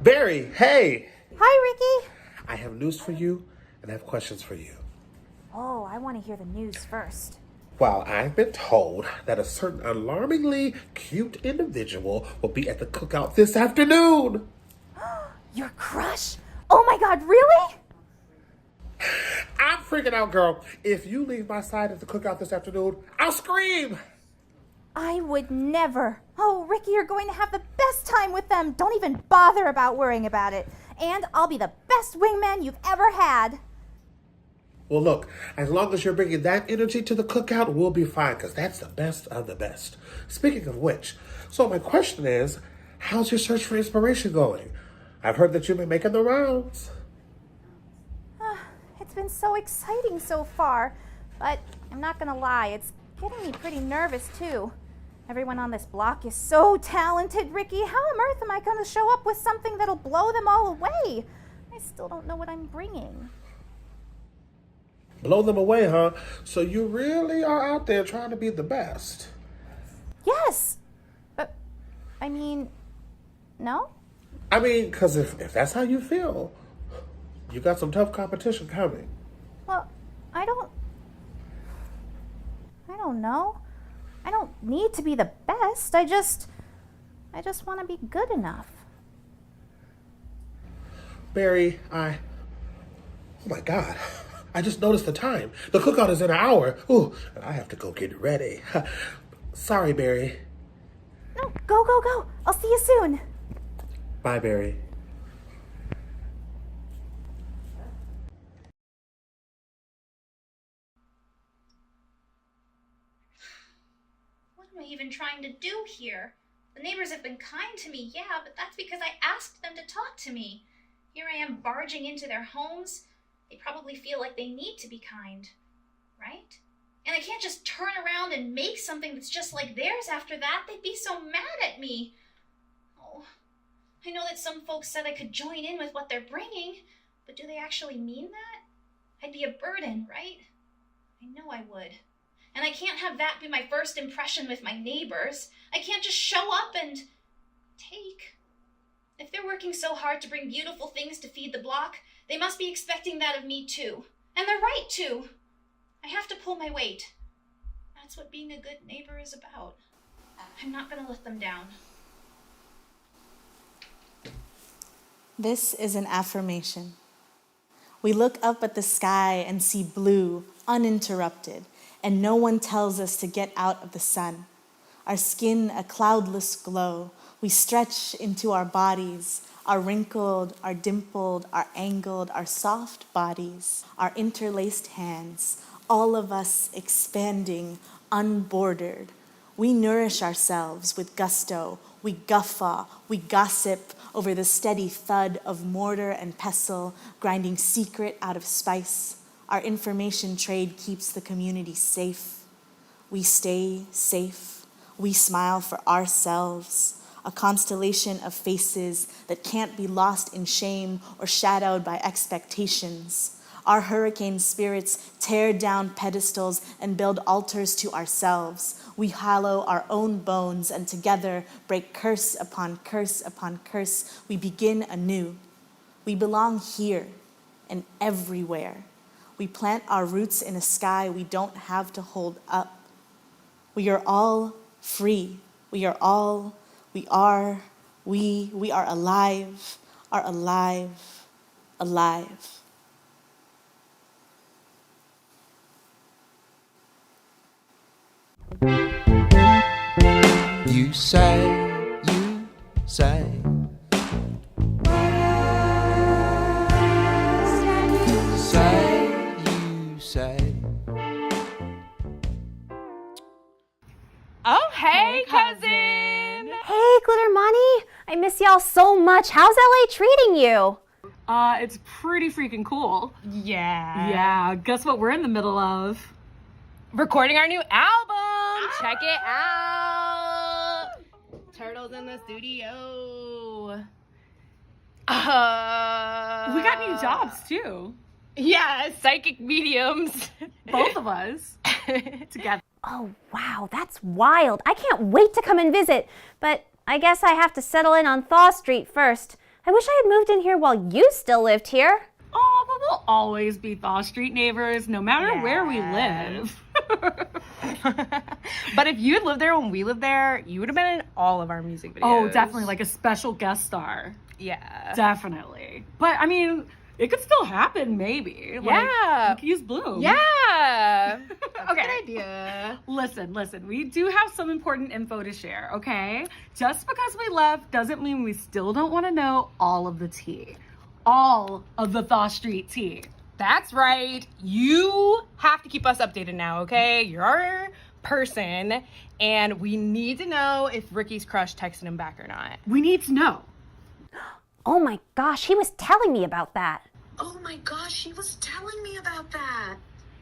Barry, hey! Hi, Ricky. I have news for you, and I have questions for you. Oh, I want to hear the news first. Well, I've been told that a certain alarmingly cute individual will be at the cookout this afternoon. Your crush? Oh my God, really? I'm freaking out, girl. If you leave my side at the cookout this afternoon, I'll scream. I would never. Oh, Ricky, you're going to have the best time with them. Don't even bother about worrying about it. And I'll be the best wingman you've ever had. Well, look, as long as you're bringing that energy to the cookout, we'll be fine, because that's the best of the best. Speaking of which, so my question is, how's your search for inspiration going? I've heard that you've been making the rounds. It's been so exciting so far, but I'm not gonna lie, it's getting me pretty nervous too. Everyone on this block is so talented, Ricky. How on earth am I gonna show up with something that'll blow them all away? I still don't know what I'm bringing. Blow them away, huh? So you really are out there trying to be the best. Yes! I mean, no? I mean, because if that's how you feel, you got some tough competition coming. Well, I don't know. I don't need to be the best. I just want to be good enough. Barry, oh my God. I just noticed the time. The cookout is in an hour. Ooh, and I have to go get ready. Sorry, Barry. No, go. I'll see you soon. Bye, Barry. What am I even trying to do here? The neighbors have been kind to me, yeah, but that's because I asked them to talk to me. Here I am barging into their homes. They probably feel like they need to be kind, right? And I can't just turn around and make something that's just like theirs after that. They'd be so mad at me. Oh, I know that some folks said I could join in with what they're bringing, but do they actually mean that? I'd be a burden, right? I know I would. And I can't have that be my first impression with my neighbors. I can't just show up and take. If they're working so hard to bring beautiful things to feed the block, they must be expecting that of me too. And they're right to. I have to pull my weight. That's what being a good neighbor is about. I'm not going to let them down. This is an affirmation. We look up at the sky and see blue, uninterrupted, and no one tells us to get out of the sun. Our skin a cloudless glow. We stretch into our bodies, our wrinkled, our dimpled, our angled, our soft bodies, our interlaced hands, all of us expanding, unbordered. We nourish ourselves with gusto. We guffaw, we gossip over the steady thud of mortar and pestle, grinding secret out of spice. Our information trade keeps the community safe. We stay safe. We smile for ourselves, a constellation of faces that can't be lost in shame or shadowed by expectations. Our hurricane spirits tear down pedestals and build altars to ourselves. We hollow our own bones and together break curse upon curse upon curse. We begin anew. We belong here and everywhere. We plant our roots in a sky we don't have to hold up. We are all free. We are all, we are alive, alive. You say, Oh, hey, cousin! Hey, Glittermoney! I miss y'all so much. How's LA treating you? It's pretty freaking cool. Yeah. Yeah, guess what we're in the middle of? Recording our new album! Check it out! Turtles in the studio. We got new jobs, too. Yeah, psychic mediums. Both of us. Together. Oh, wow, that's wild. I can't wait to come and visit, but I guess I have to settle in on THAW Street first. I wish I had moved in here while you still lived here. Oh, but we'll always be Thaw Street neighbors, no matter where we live. But if you had lived there when we lived there, you would have been in all of our music videos. Oh, definitely, like a special guest star. Yeah. Definitely. But, I mean, it could still happen, maybe. Yeah. Like, we could use Bloom. Yeah. Okay. Good idea. Listen, we do have some important info to share, okay? Just because we left doesn't mean we still don't want to know all of the tea. All of the Thaw Street tea. That's right. You have to keep us updated now, okay? You're our person, and we need to know if Ricky's crush texted him back or not. We need to know. Oh my gosh, he was telling me about that. Oh my gosh, he was telling me about that.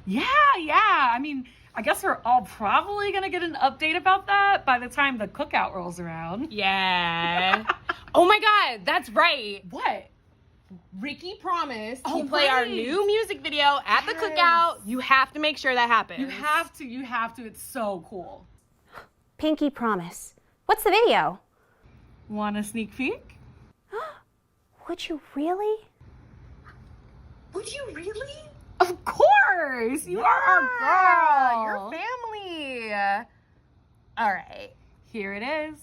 Yeah. I mean, I guess we're all probably going to get an update about that by the time the cookout rolls around. Yeah. Oh my God, that's right. What? Ricky promised Oh, he'd play our right. new music video at the cookout. You have to make sure that happens. You have to. It's so cool. Pinky promise. What's the video? Want a sneak peek? Would you really? Would you really? Of course! You are our girl! Your family. All right, here it is.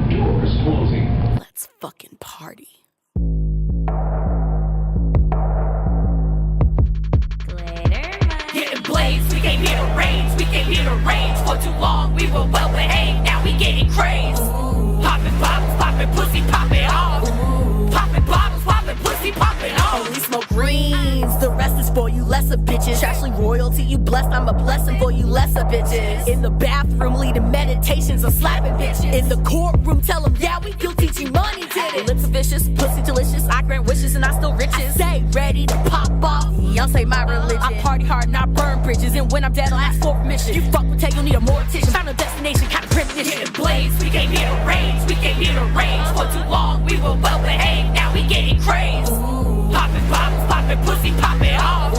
Doors closing. Let's fucking party. Getting blazed, we came here to range, we came here to range. For too long, we were well behaved, now we getting crazed. Popping bottles, popping pussy, popping off. Popping bottles, popping pussy, popping off. Only smoke greens, the rest is for you lesser bitches. Actually, royalty, you blessed, I'm a blessing for you lesser bitches. In the bathroom, leading meditations on slapping bitches. In the courtroom, tell them, yeah, we guilty, G-Money did it. Lips are vicious, pussy delicious, I grant wishes and I still riches. I stay ready to pop off, y'all say my religion. I party hard and I burn bridges, and when I'm dead, I'll ask for permission. You fuck with Tay, you'll need a mortician. Final destination, kind of premonition. Getting blazed, we came here to range, we came here to range. For too long, we were well behaved, now we getting crazed. Popping bottles, popping pussy, popping off.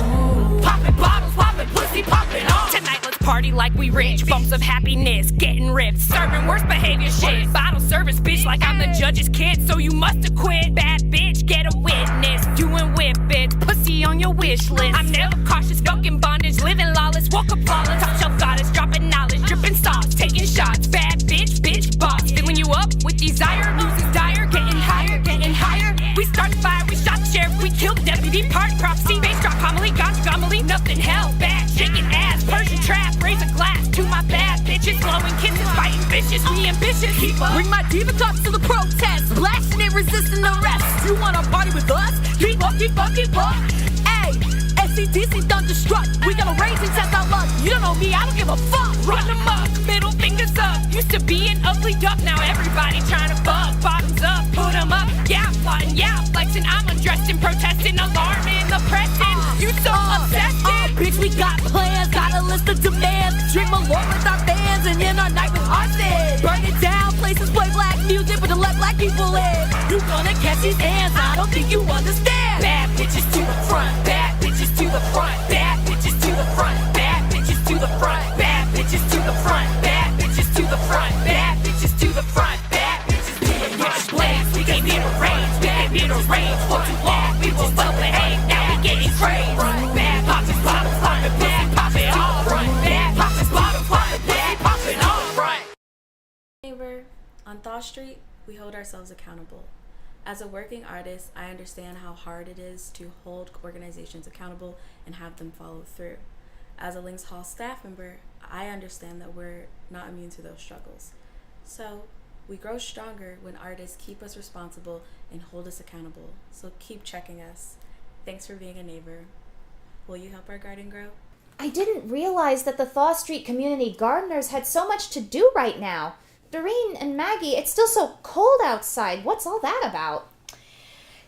Popping bottles, popping pussy, popping off. Tonight let's party like we rich. Bumps of happiness, getting ripped. Serving worst behavior shit. Bottle service, bitch, like I'm the judge's kid. So you must have quit. Bad bitch, get a witness. Doing whippets, pussy on your wish list. I'm never cautious, fucking bondage. Living lawless, walk up flawless. Top shelf goddess, dropping knowledge. Dripping sauce, taking shots. Bad bitch, bitch, boss. Filling you up with desire. Losing dire, getting higher, getting higher. We started fire, we shot the sheriff. We killed the deputy, party prophecy. Bass drop homily, gotcha homily. Nothing held back, shaking ass. Persian trap, raise a glass to my bad bitches. Blowing kisses, fighting bitches, we ambitious. Keep up. Bring my diva cups to the protest. Blasting it, resisting arrest. You wanna party with us? Keep up, keep up, keep up. Ay, SCDC thunderstruck. We gonna raise and test our luck. You don't know me, I don't give a fuck. Run amok, middle fingers up. Used to be an ugly duck, now everybody trying to fuck. Bottoms up, put 'em up. Yeah, I'm plotting, yeah, I'm flexing. I'm undressed and protesting, alarming, oppressing. You so obsessed. Bitch, we got plans, got a list of demands. Drink Malort with our fans and end our night with arson. Burn it down, places play black music, but to let black people in. You gonna catch these hands, I don't think you understand. Bad bitches to the front, bad bitches to the front, bad bitches to the front, bad bitches to the front, bad bitches to the front, bad bitches to the front, bad bitches to the front, bad bitches to the front. Blast, we came here to range, we came here to range. For too long, we were well behaved, now we getting crazed. Bad poppin' bottles, poppin' pussy, poppin' all right. Bad poppin' bottles, poppin' pussy, poppin' all right. Neighbor, on THAW Street, we hold ourselves accountable. As a working artist, I understand how hard it is to hold organizations accountable and have them follow through. As a Links Hall staff member, I understand that we're not immune to those struggles. So, we grow stronger when artists keep us responsible and hold us accountable. So keep checking us. Thanks for being a neighbor. Will you help our garden grow? I didn't realize that the Thaw Street community gardeners had so much to do right now. Doreen and Maggie, it's still so cold outside. What's all that about?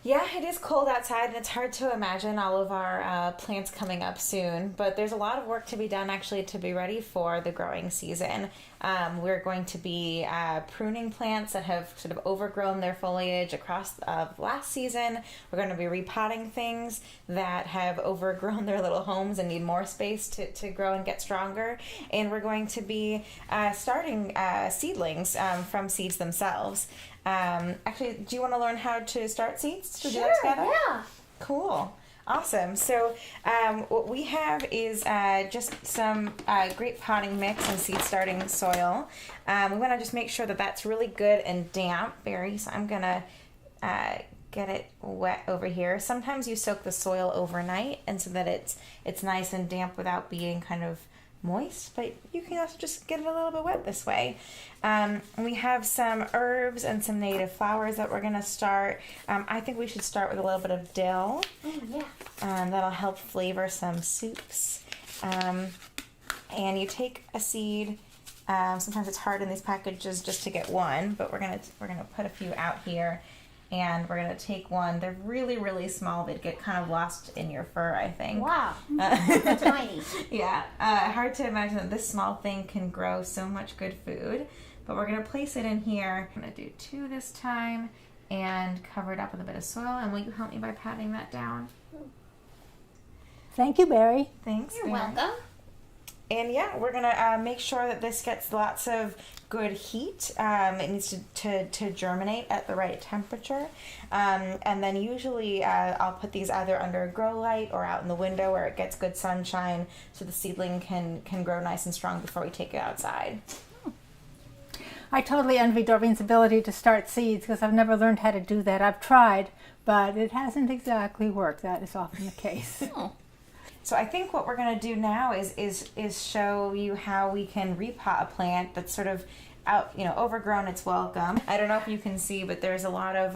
Yeah, it is cold outside, and it's hard to imagine all of our plants coming up soon. But there's a lot of work to be done, actually, to be ready for the growing season. We're going to be pruning plants that have sort of overgrown their foliage across last season. We're going to be repotting things that have overgrown their little homes and need more space to grow and get stronger. And we're going to be starting seedlings from seeds themselves. Actually, do you want to learn how to start seeds? To do that together? Yeah. Cool. Awesome. So what we have is just some great potting mix and seed starting soil. We want to just make sure that that's really good and damp, Barry. So I'm going to get it wet over here. Sometimes you soak the soil overnight and so that it's nice and damp without being kind of moist, but you can also just get it a little bit wet this way. We have some herbs and some native flowers that we're going to start. I think we should start with a little bit of dill. Oh, yeah. That'll help flavor some soups. And you take a seed. Sometimes it's hard in these packages just to get one, but we're gonna put a few out here. And we're going to take one. They're really, really small. They'd get kind of lost in your fur, I think. Wow. That's tiny. Yeah. Hard to imagine that this small thing can grow so much good food. But we're going to place it in here. I'm going to do 2 this time and cover it up with a bit of soil. And will you help me by patting that down? Thank you, Barry. Thanks. You're Barry. welcome. And yeah, we're gonna make sure that this gets lots of good heat. It needs to germinate at the right temperature. And then usually I'll put these either under a grow light or out in the window where it gets good sunshine so the seedling can grow nice and strong before we take it outside. I totally envy Doreen's ability to start seeds because I've never learned how to do that. I've tried, but it hasn't exactly worked. That is often the case. So I think what we're going to do now is show you how we can repot a plant that's sort of out, overgrown its welcome. I don't know if you can see, but there's a lot of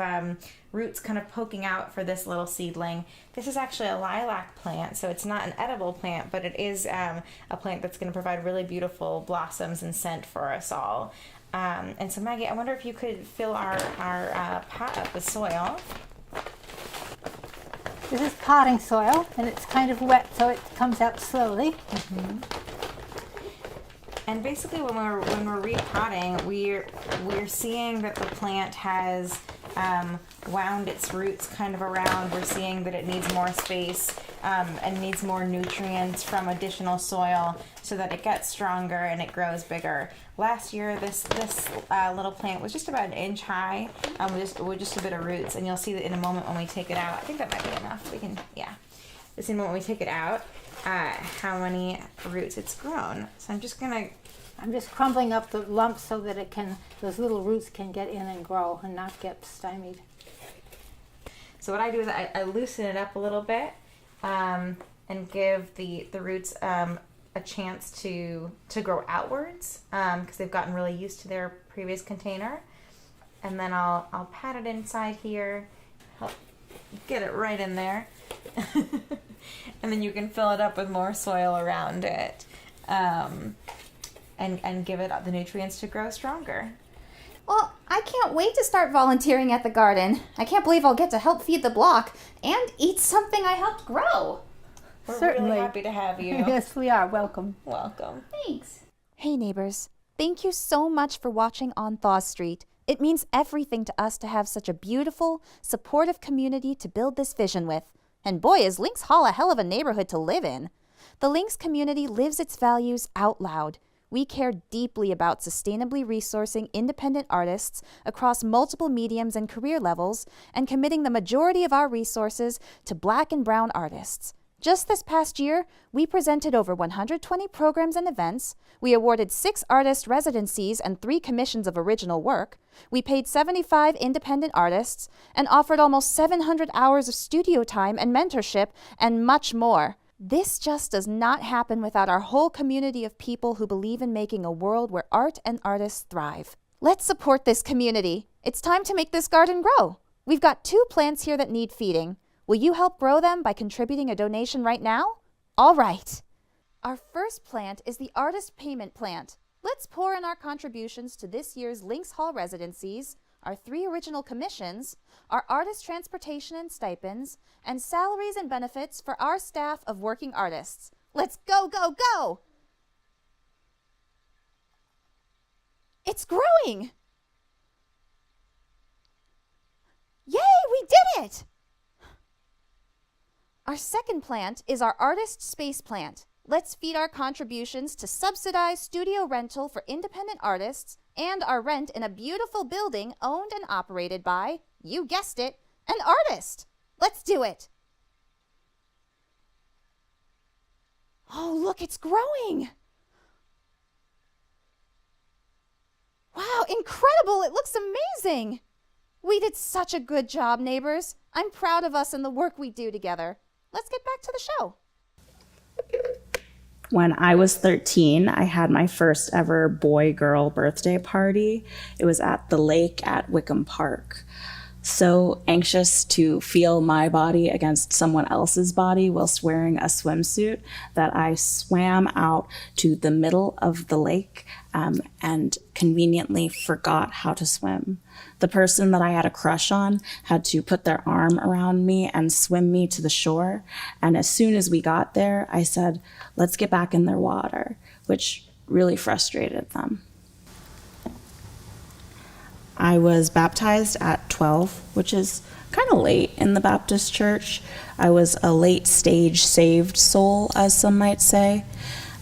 roots kind of poking out for this little seedling. This is actually a lilac plant, so it's not an edible plant, but it is a plant that's going to provide really beautiful blossoms and scent for us all. And so Maggie, I wonder if you could fill our pot up with soil. This is potting soil, and it's kind of wet, so it comes out slowly. Mm-hmm. And basically, when we're repotting, we're seeing that the plant has wound its roots kind of around. We're seeing that it needs more space and needs more nutrients from additional soil so that it gets stronger and it grows bigger. Last year, this little plant was just about 1 inch high with just a bit of roots, and you'll see that in a moment when we take it out. I think that might be enough. We can, yeah. Just in a moment when we take it out, how many roots it's grown. So I'm just crumbling up the lumps so that those little roots can get in and grow and not get stymied. So what I do is I loosen it up a little bit and give the roots a chance to grow outwards because they've gotten really used to their previous container. And then I'll pat it inside here, help get it right in there. And then you can fill it up with more soil around it and give it the nutrients to grow stronger. Well, I can't wait to start volunteering at the garden. I can't believe I'll get to help feed the block and eat something I helped grow. We're Certainly. really happy to have you. Yes, we are. Welcome. Welcome. Thanks. Hey neighbors, thank you so much for watching on THAW Street. It means everything to us to have such a beautiful, supportive community to build this vision with. And boy, is Lynx Hall a hell of a neighborhood to live in. The Lynx community lives its values out loud. We care deeply about sustainably resourcing independent artists across multiple mediums and career levels and committing the majority of our resources to Black and Brown artists. Just this past year, we presented over 120 programs and events, we awarded 6 artist residencies and 3 commissions of original work, we paid 75 independent artists, and offered almost 700 hours of studio time and mentorship, and much more. This just does not happen without our whole community of people who believe in making a world where art and artists thrive. Let's support this community. It's time to make this garden grow. We've got 2 plants here that need feeding. Will you help grow them by contributing a donation right now? All right. Our first plant is the Artist Payment Plant. Let's pour in our contributions to this year's Lynx Hall residencies, our 3 original commissions, our artist transportation and stipends, and salaries and benefits for our staff of working artists. Let's go, go, go! It's growing! Yay, we did it! Our second plant is our artist space plant. Let's feed our contributions to subsidized studio rental for independent artists and our rent in a beautiful building owned and operated by, you guessed it, an artist. Let's do it. Oh, look, it's growing. Wow, incredible. It looks amazing. We did such a good job, neighbors. I'm proud of us and the work we do together. Let's get back to the show. When I was 13, I had my first ever boy-girl birthday party. It was at the lake at Wickham Park. So anxious to feel my body against someone else's body whilst wearing a swimsuit that I swam out to the middle of the lake and conveniently forgot how to swim. The person that I had a crush on had to put their arm around me and swim me to the shore. And as soon as we got there, I said, let's get back in their water, which really frustrated them. I was baptized at 12, which is kind of late in the Baptist church. I was a late stage saved soul, as some might say.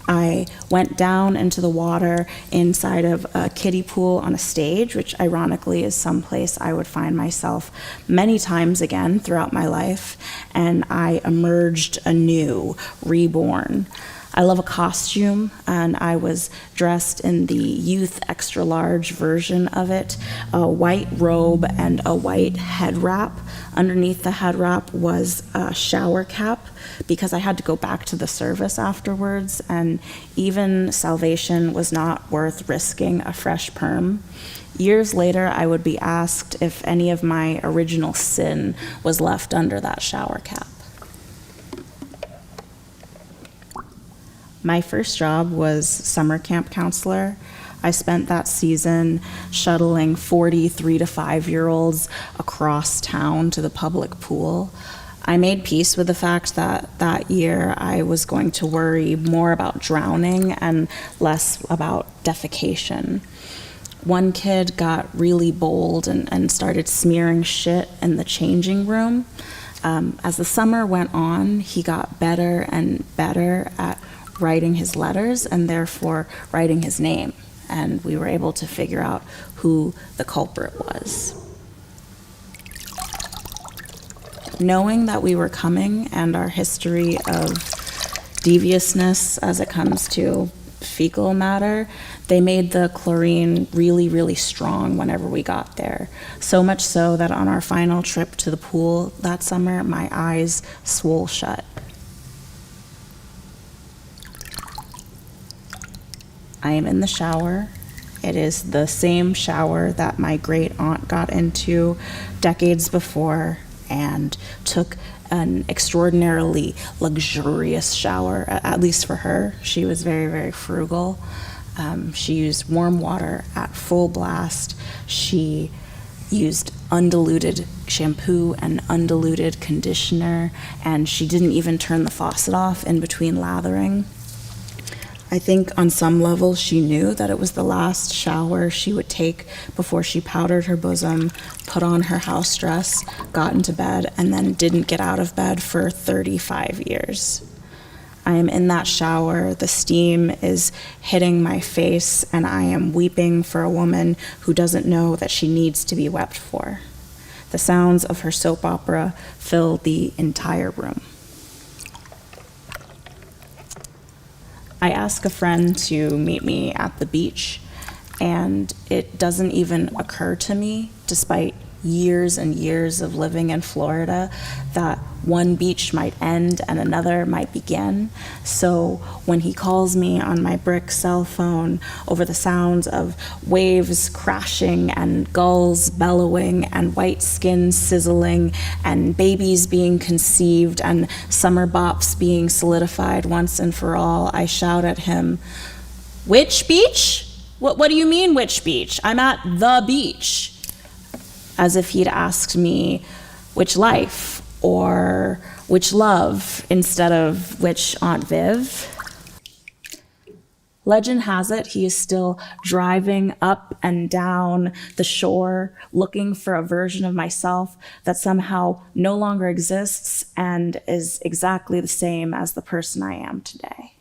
I went down into the water inside of a kiddie pool on a stage, which ironically is someplace I would find myself many times again throughout my life, and I emerged anew, reborn. I love a costume, and I was dressed in the youth extra large version of it, a white robe and a white head wrap. Underneath the head wrap was a shower cap because I had to go back to the service afterwards, and even salvation was not worth risking a fresh perm. Years later, I would be asked if any of my original sin was left under that shower cap. My first job was summer camp counselor. I spent that season shuttling 40 3 to 5-year-olds across town to the public pool. I made peace with the fact that that year I was going to worry more about drowning and less about defecation. One kid got really bold and started smearing shit in the changing room. As the summer went on, he got better and better at writing his letters and therefore writing his name, and we were able to figure out who the culprit was. Knowing that we were coming and our history of deviousness as it comes to fecal matter, they made the chlorine really, really strong whenever we got there. So much so that on our final trip to the pool that summer, my eyes swole shut. I am in the shower. It is the same shower that my great aunt got into decades before and took an extraordinarily luxurious shower, at least for her. She was very, very frugal. She used warm water at full blast. She used undiluted shampoo and undiluted conditioner, and she didn't even turn the faucet off in between lathering. I think on some level she knew that it was the last shower she would take before she powdered her bosom, put on her house dress, got into bed, and then didn't get out of bed for 35 years. I am in that shower, the steam is hitting my face, and I am weeping for a woman who doesn't know that she needs to be wept for. The sounds of her soap opera fill the entire room. I ask a friend to meet me at the beach, and it doesn't even occur to me, despite years and years of living in Florida, that one beach might end and another might begin. So when he calls me on my brick cell phone over the sounds of waves crashing and gulls bellowing and white skin sizzling and babies being conceived and summer bops being solidified once and for all, I shout at him, "Which beach? What do you mean, which beach? I'm at the beach." As if he'd asked me which life or which love instead of which Aunt Viv. Legend has it he is still driving up and down the shore looking for a version of myself that somehow no longer exists and is exactly the same as the person I am today.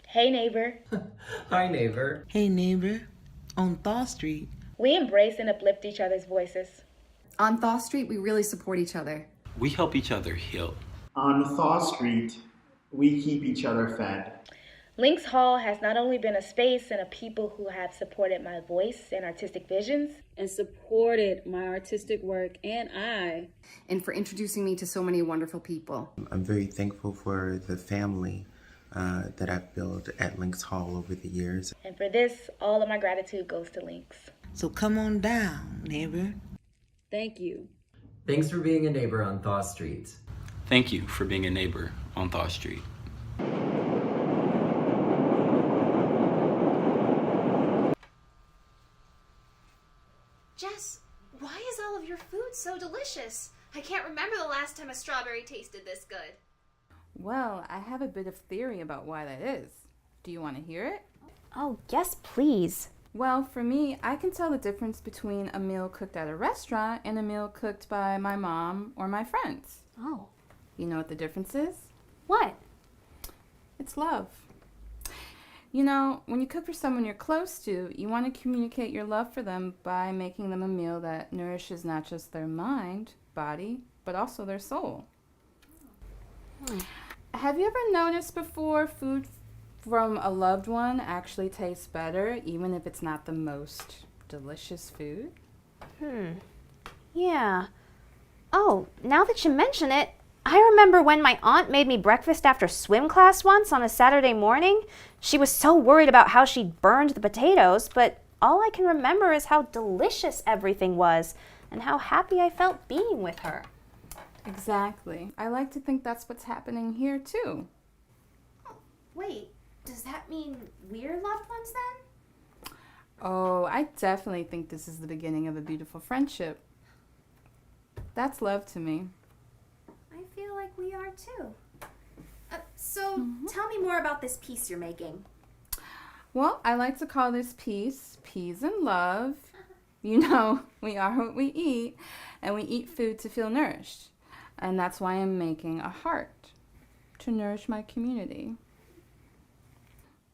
Hey neighbor. Hi neighbor. Hey neighbor. On THAW Street. We embrace and uplift each other's voices. On THAW Street, we really support each other. We help each other heal. On THAW Street, we keep each other fed. Links Hall has not only been a space and a people who have supported my voice and artistic visions, and supported my artistic work and for introducing me to so many wonderful people. I'm very thankful for the family that I've built at Links Hall over the years. And for this, all of my gratitude goes to Links. So come on down, neighbor. Thank you. Thanks for being a neighbor on THAW Street. Thank you for being a neighbor on THAW Street. Jess, why is all of your food so delicious? I can't remember the last time a strawberry tasted this good. Well, I have a bit of theory about why that is. Do you want to hear it? Oh, yes, please. Well, for me, I can tell the difference between a meal cooked at a restaurant and a meal cooked by my mom or my friends. Oh. You know what the difference is? What? It's love. You know, when you cook for someone you're close to, you want to communicate your love for them by making them a meal that nourishes not just their mind, body, but also their soul. Have you ever noticed before food from a loved one actually tastes better, even if it's not the most delicious food? Yeah. Oh, now that you mention it, I remember when my aunt made me breakfast after swim class once on a Saturday morning. She was so worried about how she'd burned the potatoes, but all I can remember is how delicious everything was and how happy I felt being with her. Exactly. I like to think that's what's happening here, too. Wait, does that mean we're loved ones then? Oh, I definitely think this is the beginning of a beautiful friendship. That's love to me. I feel like we are too. So tell me more about this piece you're making. Well, I like to call this piece Peas and Love. You know, we are what we eat, and we eat food to feel nourished. And that's why I'm making a heart to nourish my community.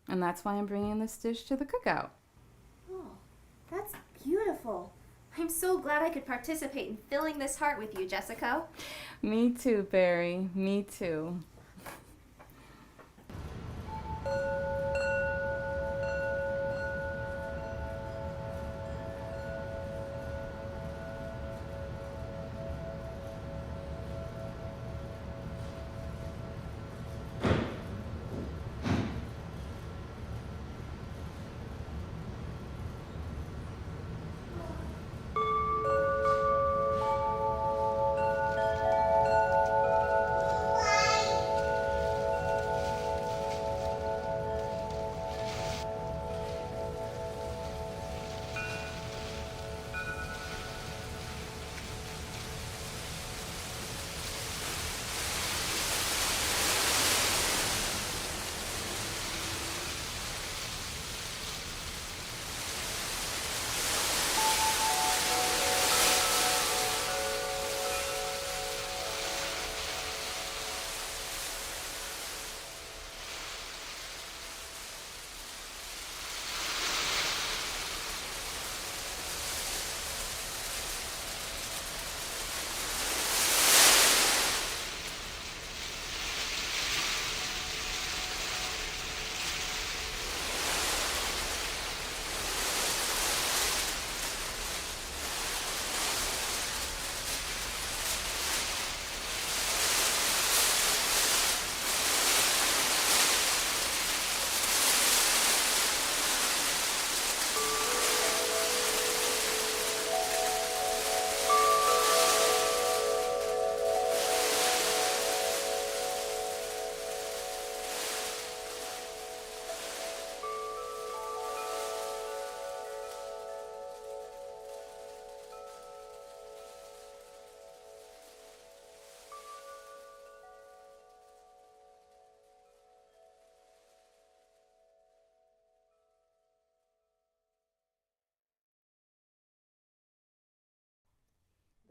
And that's why I'm bringing this dish to the cookout. Oh, that's beautiful. I'm so glad I could participate in filling this heart with you, Jessica. Me too, Barry. Me too.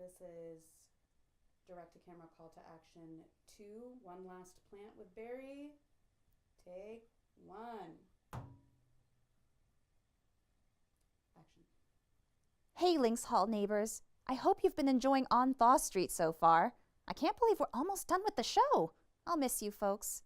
This is direct-to-camera call to action 2, One Last Plant with Barry. Take 1. Action. Hey, Links Hall neighbors. I hope you've been enjoying On Thaw Street so far. I can't believe we're almost done with the show. I'll miss you folks.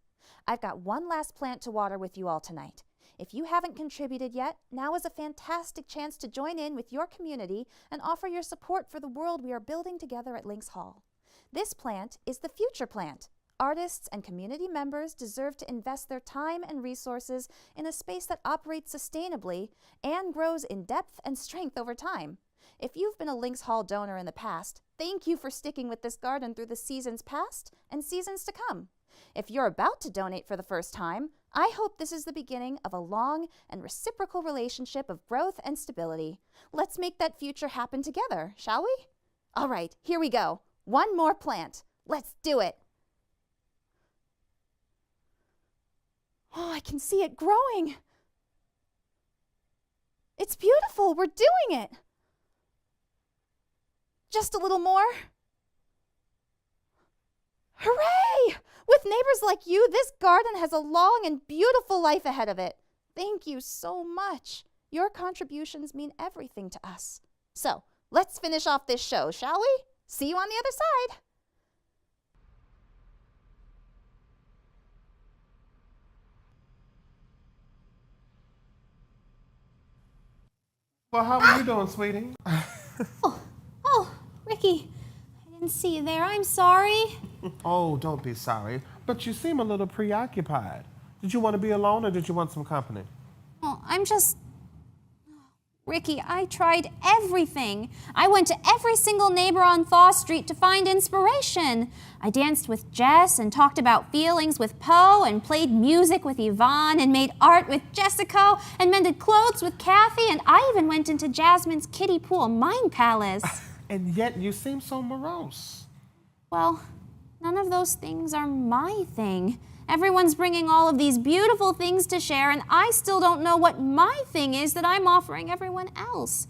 I've got one last plant to water with you all tonight. If you haven't contributed yet, now is a fantastic chance to join in with your community and offer your support for the world we are building together at Links Hall. This plant is the future plant. Artists and community members deserve to invest their time and resources in a space that operates sustainably and grows in depth and strength over time. If you've been a Links Hall donor in the past, thank you for sticking with this garden through the seasons past and seasons to come. If you're about to donate for the first time, I hope this is the beginning of a long and reciprocal relationship of growth and stability. Let's make that future happen together, shall we? All right, here we go. One more plant. Let's do it. Oh, I can see it growing. It's beautiful. We're doing it. Just a little more. Hooray! With neighbors like you, this garden has a long and beautiful life ahead of it. Thank you so much. Your contributions mean everything to us. So, let's finish off this show, shall we? See you on the other side. Well, how are you doing, sweetie? Oh, Ricky, I didn't see you there. I'm sorry. Oh, don't be sorry. But you seem a little preoccupied. Did you want to be alone or did you want some company? Well, I'm just... Ricky, I tried everything. I went to every single neighbor on Thaw Street to find inspiration. I danced with Jess and talked about feelings with Poe and played music with Yvonne and made art with Jessica and mended clothes with Kathy, and I even went into Jasmine's kiddie pool mind palace. And yet you seem so morose. Well, none of those things are my thing. Everyone's bringing all of these beautiful things to share, and I still don't know what my thing is that I'm offering everyone else.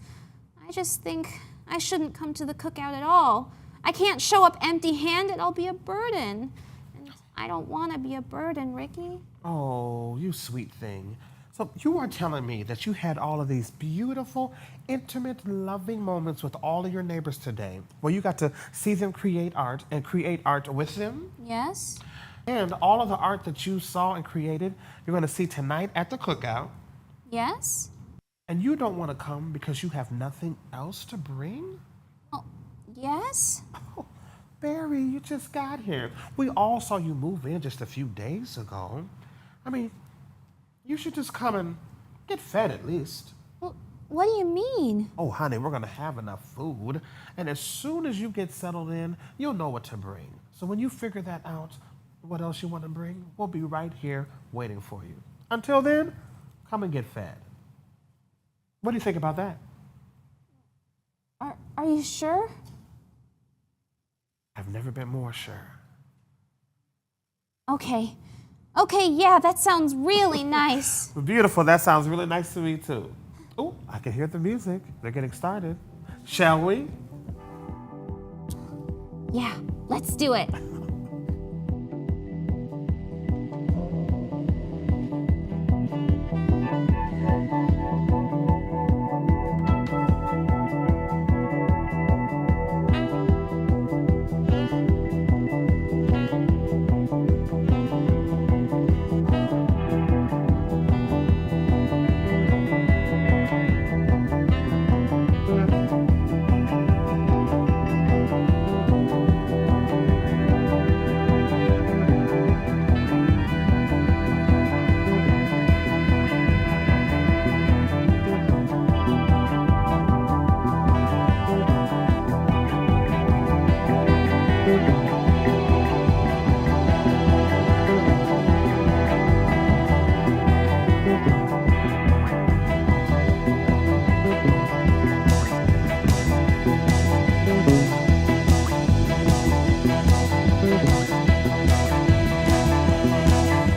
I just think I shouldn't come to the cookout at all. I can't show up empty-handed. I'll be a burden. And I don't want to be a burden, Ricky. Oh, you sweet thing. So you are telling me that you had all of these beautiful, intimate, loving moments with all of your neighbors today, where you got to see them create art and create art with them? Yes? And all of the art that you saw and created, you're going to see tonight at the cookout. Yes? And you don't want to come because you have nothing else to bring? Oh, yes? Oh, Barry, you just got here. We all saw you move in just a few days ago. I mean, you should just come and get fed at least. Well, what do you mean? Oh, honey, we're going to have enough food. And as soon as you get settled in, you'll know what to bring. So when you figure that out, what else you want to bring, we'll be right here waiting for you. Until then, come and get fed. What do you think about that? Are you sure? I've never been more sure. Okay. Okay, yeah, that sounds really nice. Beautiful. That sounds really nice to me, too. Oh, I can hear the music. They're getting started. Shall we? Yeah, let's do it.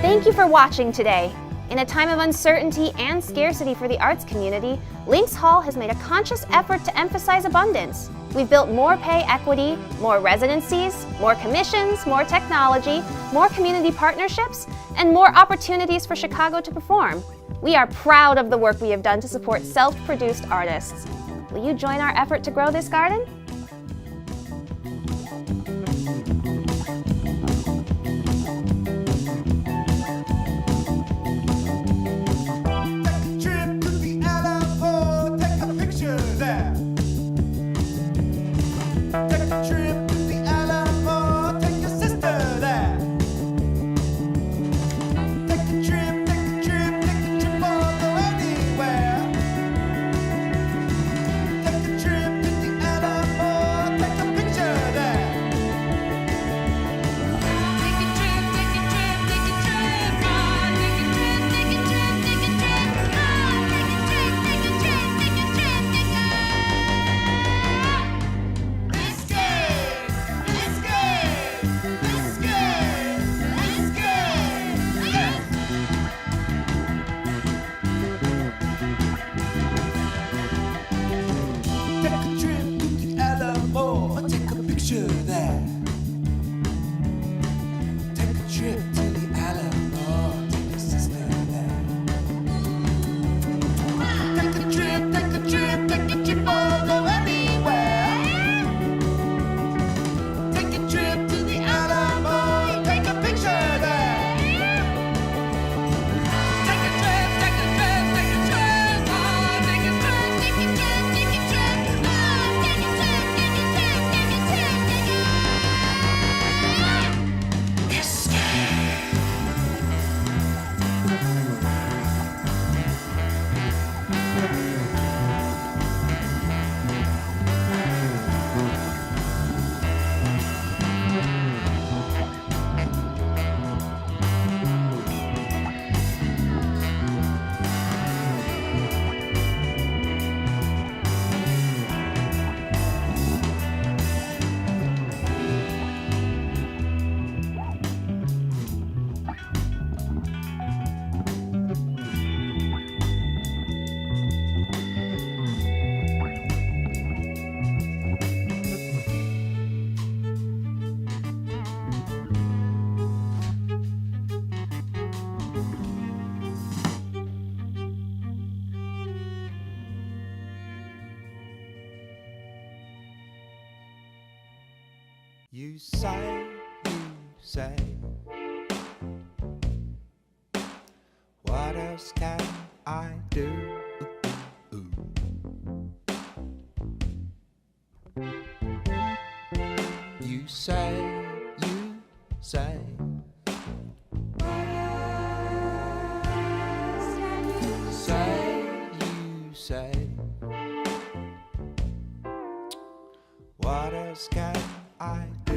Thank you for watching today. In a time of uncertainty and scarcity for the arts community, Links Hall has made a conscious effort to emphasize abundance. We've built more pay equity, more residencies, more commissions, more technology, more community partnerships, and more opportunities for Chicago to perform. We are proud of the work we have done to support self-produced artists. Will you join our effort to grow this garden? Take a trip to the Alamo. You say, what else can I do? You say, what else can I do?